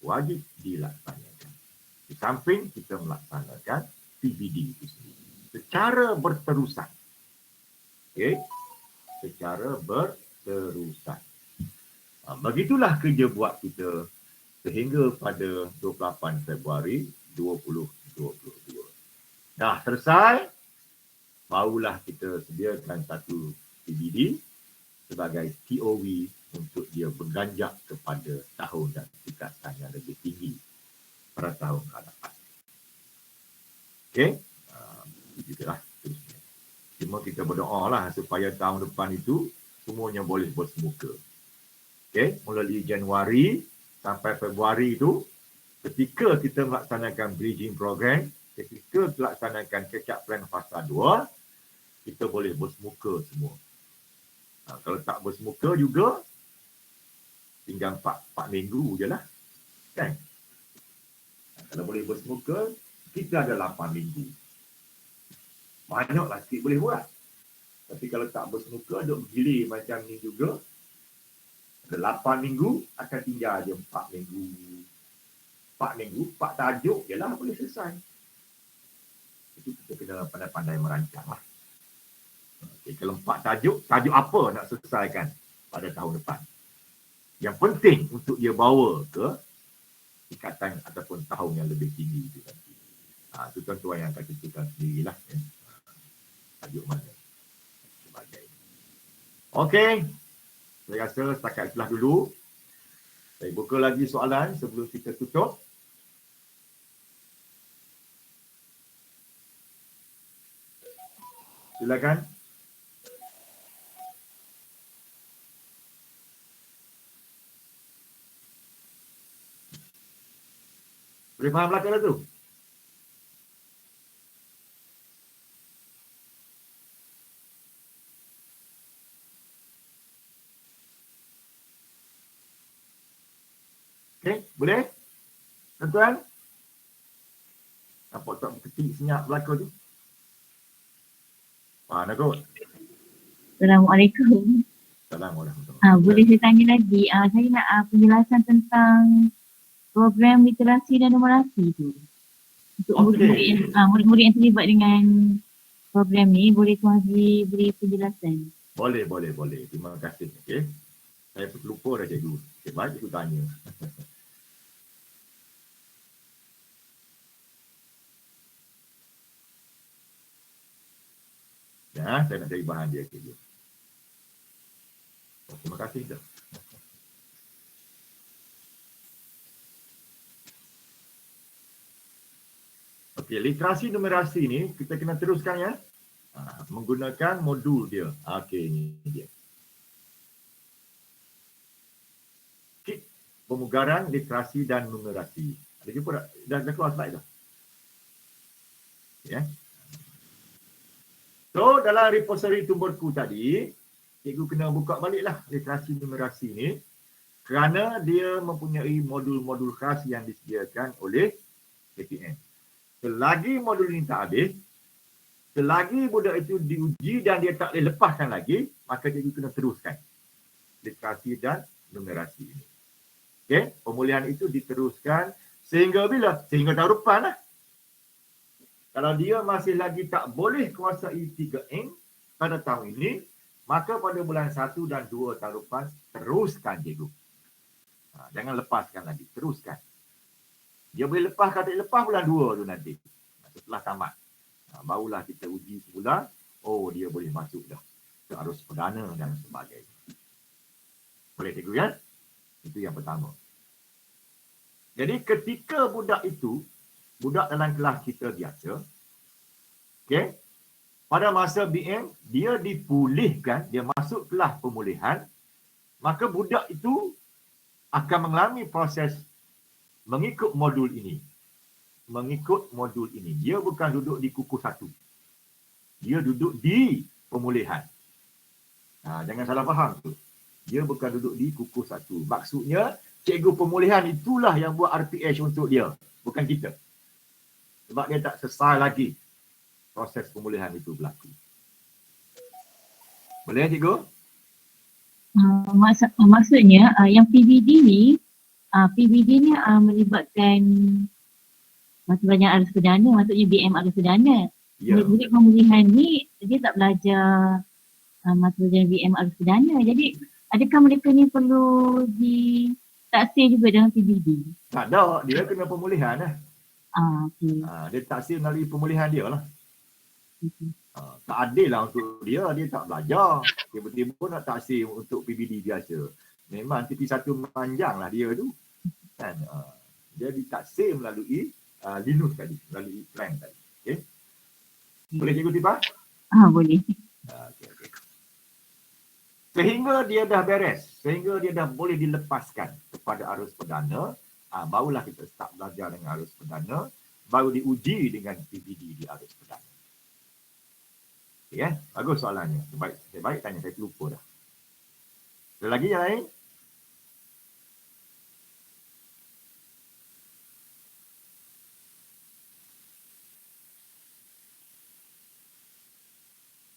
Wajib dilaksanakan. Di samping kita melaksanakan PBD itu sendiri. Secara berterusan. Okey? Secara berterusan. Begitulah kerja buat kita sehingga pada 28 Februari 2022. Dah selesai, barulah kita sediakan satu PBD sebagai TOV untuk dia berganjak kepada tahun dan tingkatan yang lebih tinggi pada tahun hadapan. Okey? Begitulah. Cuma kita berdoa lah supaya tahun depan itu semuanya boleh bersemuka. Okey? Melalui Januari sampai Februari itu, ketika kita melaksanakan bridging program, ketika melaksanakan catch-up plan fasa 2, kita boleh bersemuka semua. Kalau tak bersemuka juga, tinggal 4 minggu je lah. Kan? Kalau boleh bersemuka, kita ada 8 minggu. Banyaklah sikit boleh buat. Tapi kalau tak bersemuka, duk bergilir macam ni juga, ada 8 minggu, akan tinggal je 4 minggu. 4 minggu, 4 tajuk je lah boleh selesai. Itu kita kena pandai-pandai merancang lah. Okay, kalau 4 tajuk, tajuk apa nak selesaikan pada tahun depan? Yang penting untuk dia bawa ke tingkatan ataupun tahun yang lebih tinggi itu nanti. Itu tuan-tuan yang akan tentukan sendirilah. Ya. Tajuk mana? Sebagainya. Okey. Saya rasa setakat itulah dulu. Saya buka lagi soalan sebelum kita tutup. Silakan. Boleh faham belakang tu? Okey, boleh? Tuan-tuan? Nampak tak kecil senyap belakang tu? Mana kot? Assalamualaikum. Assalamualaikum. Boleh saya tanya lagi? Saya nak penjelasan tentang program literasi dan numerasi tu. Untuk murid-murid yang terlibat dengan program ni, boleh Tuan Haji beri penjelasan? Boleh. Terima kasih. Okey. Saya lupa dah cikgu. Baik cikgu tanya. Ya, saya nak cari bahan dia cikgu. Terima kasih dah. Okey, literasi numerasi ni kita kena teruskan ya. Menggunakan modul dia. Okey, ini dia. Kit pemugaran literasi dan numerasi. Ada jumpa tak? Dah keluar slide dah. Ya. So, dalam repository Tumbuhku tadi, cikgu kena buka baliklah literasi numerasi ni kerana dia mempunyai modul-modul khas yang disediakan oleh KPM. Selagi modul ini tak habis, selagi budak itu diuji dan dia tak boleh lepaskan lagi, maka cikgu kena teruskan literasi dan numerasi ini. Okey, pemulihan itu diteruskan sehingga bila? Sehingga tahun depan lah. Kalau dia masih lagi tak boleh kuasai 3M pada tahun ini, maka pada bulan 1 dan 2 tahun depan, teruskan cikgu. Jangan lepaskan lagi, teruskan. Dia boleh lepas, kata lepas bulan 2 tu nanti. Setelah tamat. Barulah kita uji semula, oh dia boleh masuk dah ke arus perdana dan sebagainya. Boleh cikgu ya? Itu yang pertama. Jadi ketika budak itu, budak dalam kelas kita biasa, okay, pada masa BM, dia dipulihkan, dia masuk kelas pemulihan, maka budak itu akan mengalami proses mengikut modul ini. Mengikut modul ini. Dia bukan duduk di kuku 1. Dia duduk di pemulihan. Jangan salah faham tu. Dia bukan duduk di kuku 1. Maksudnya, cikgu pemulihan itulah yang buat RPH untuk dia. Bukan kita. Sebab dia tak selesai lagi proses pemulihan itu berlaku. Boleh cikgu? Maksudnya yang PBD ni melibatkan masa belajar arus perdana, maksudnya BM arus perdana. Ya. Murid pemulihan ni dia tak belajar masa belajar BM arus perdana. Jadi adakah mereka ni perlu ditaksir juga dengan PBD? Tak ada, dia kena pemulihan lah. Okay. Dia taksir melalui pemulihan dia lah. Tak adil lah untuk dia tak belajar. Tiba-tiba nak taksir untuk PBD biasa. Memang TP1 panjang lah dia tu. Kan? Dia ditaksir melalui Linus tadi, melalui plan tadi. Okay? Boleh cikgu Tipa? Boleh. Okay. Sehingga dia dah beres, sehingga dia dah boleh dilepaskan kepada arus perdana, barulah kita start belajar dengan arus perdana, baru diuji dengan PBD di arus perdana. Okay, bagus soalannya. Baik tanya, saya terlupa dah. Ada lagi yang lain?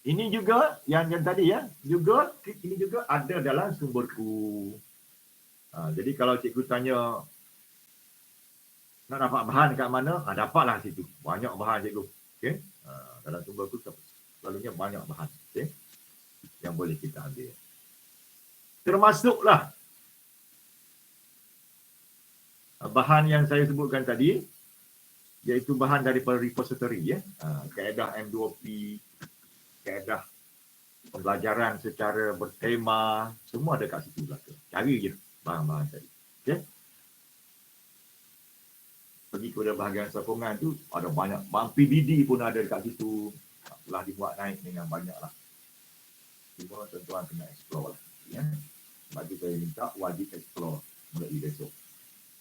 Ini juga yang tadi ya, ini juga ada dalam sumberku. Jadi kalau cikgu tanya nak dapat bahan dekat mana, dapatlah situ. Banyak bahan cikgu. Okey. Dalam sumberku selalunya banyak bahan, okey, yang boleh kita ambil. Termasuklah bahan yang saya sebutkan tadi, iaitu bahan daripada repository ya. Kaedah M2P, kaedah pembelajaran secara bertema, semua ada kat situ belakang. Cari je bahan-bahan tadi. Okay? Pergi kepada bahagian sokongan tu, ada banyak. Bahan PBD pun ada dekat situ. Telah dibuat naik dengan banyak lah. Cuma tuan-tuan kena explore lah. Ya? Sebab tu saya minta wajib explore mulai besok.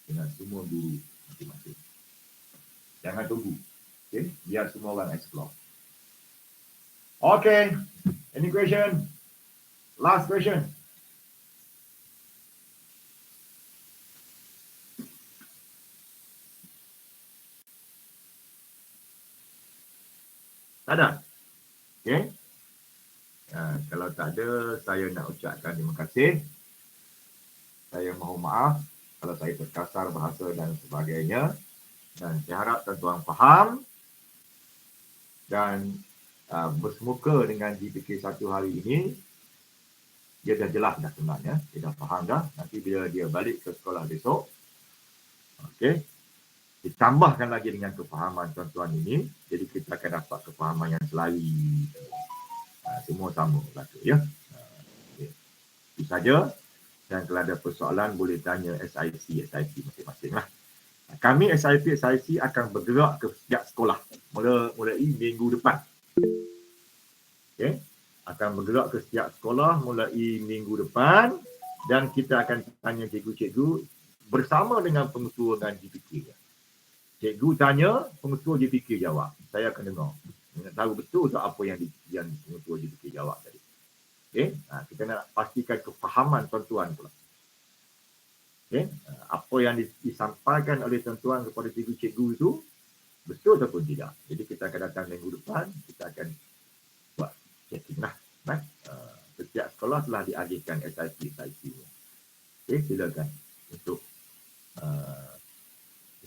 Dengan semua guru masing-masing. Jangan tunggu. Okay? Biar semua orang explore. Okay, any question? Last question. Tak ada? Okay. Kalau tak ada, saya nak ucapkan terima kasih. Saya mohon maaf kalau saya terkasar bahasa dan sebagainya. Dan saya harap tuan-tuan faham. Dan bersemuka dengan GPK 1 hari ini, dia dah jelas dah sebenarnya, dia dah faham dah. Nanti bila dia balik ke sekolah besok, okey, ditambahkan lagi dengan kefahaman tuan-tuan ini, jadi kita akan dapat kefahaman yang selari. Semua sama berlaku ya. Okay. Itu saja. Dan kalau ada persoalan boleh tanya SIC masing-masing lah. Kami SIC akan bergerak ke setiap sekolah mulai minggu depan. Okay. Akan bergerak ke setiap sekolah mulai minggu depan dan kita akan tanya cikgu-cikgu bersama dengan pengetua dan GPK. Cikgu tanya, pengetua GPK jawab. Saya akan dengar. Nak tahu betul tak apa yang pengetua GPK jawab tadi. Okay. Kita nak pastikan kefahaman tuan-tuan pula. Okay. Apa yang disampaikan oleh tuan-tuan kepada cikgu-cikgu itu betul ataupun tidak. Jadi kita akan datang minggu depan, kita akan buat checking lah. Setiap sekolah telah diagihkan SIC ni. Okay, silakan untuk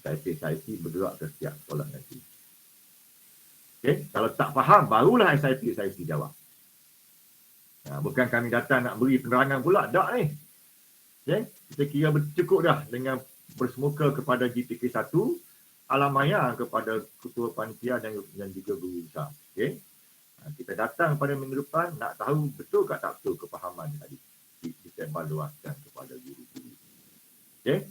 SIC bergerak ke setiap sekolah nanti. Okay, kalau tak faham, barulah SIC jawab. Bukan kami datang nak beri penerangan pula, tak ni. Okay, kita kira cukup dah dengan bersemuka kepada GPK 1, alamaya kepada ketua panitia dan juga guru besar. Okay. Kita datang pada minggu depan nak tahu betul ke tak betul kefahaman tadi. Kita evaluasikan kepada guru-guru. Okay.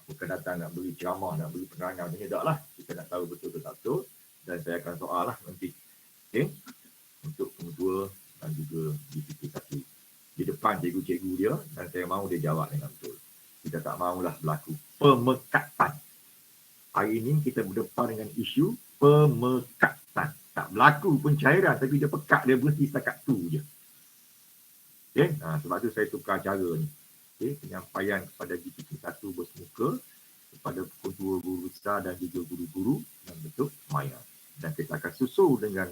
Bukan datang nak beri ceramah, nak beri penerangan. Ini tak lah. Kita nak tahu betul ke tak betul. Dan saya akan soal lah nanti. Okay. Untuk pengetua dan juga GPK 1. Di depan cikgu-cikgu dia dan saya mahu dia jawab dengan betul. Kita tak mahulah berlaku pemekatan. Hari ini kita berdepan dengan isu pemekatan. Tak berlaku pencairan tapi dia pekat, dia berhenti setakat tu je. Okay? Sebab tu saya tukar cara ni. Okay? Penyampaian kepada GPK 1 bersemuka kepada ketua guru besar dan juga guru-guru yang bentuk maya. Dan kita akan susul dengan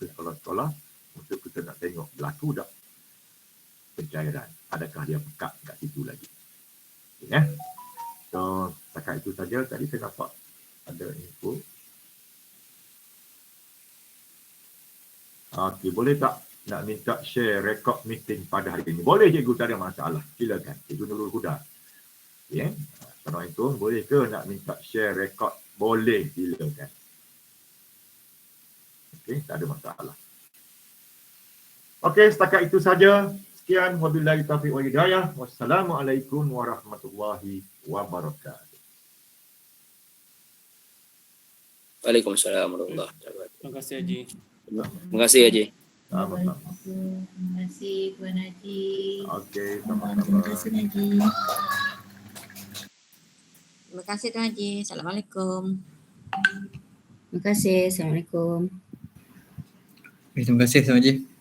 sekolah-sekolah untuk kita nak tengok berlaku tak pencairan. Adakah dia pekat kat situ lagi. Okay, so, setakat itu saja. Tadi saya nampak ada info. Okey, boleh tak nak minta share rekod meeting pada hari ini? Boleh cikgu, tak ada masalah. Silakan. Cikgu Nurul Huda. Okay. Assalamualaikum. Boleh ke nak minta share rekod? Boleh, silakan. Okey, tak ada masalah. Okey, setakat itu saja. Sekian, wabillahi taufiq wal hidayah. Wassalamualaikum warahmatullahi wabarakatuh. Waalaikumsalam warahmatullahi wabarakatuh. Terima kasih Haji. Terima kasih Haji. Sama-sama. Terima kasih Tuan Haji. Okey, sama-sama. Terima kasih Haji. Terima kasih Tuan Haji. Assalamualaikum. Terima kasih. Assalamualaikum. Terima kasih Tuan Haji.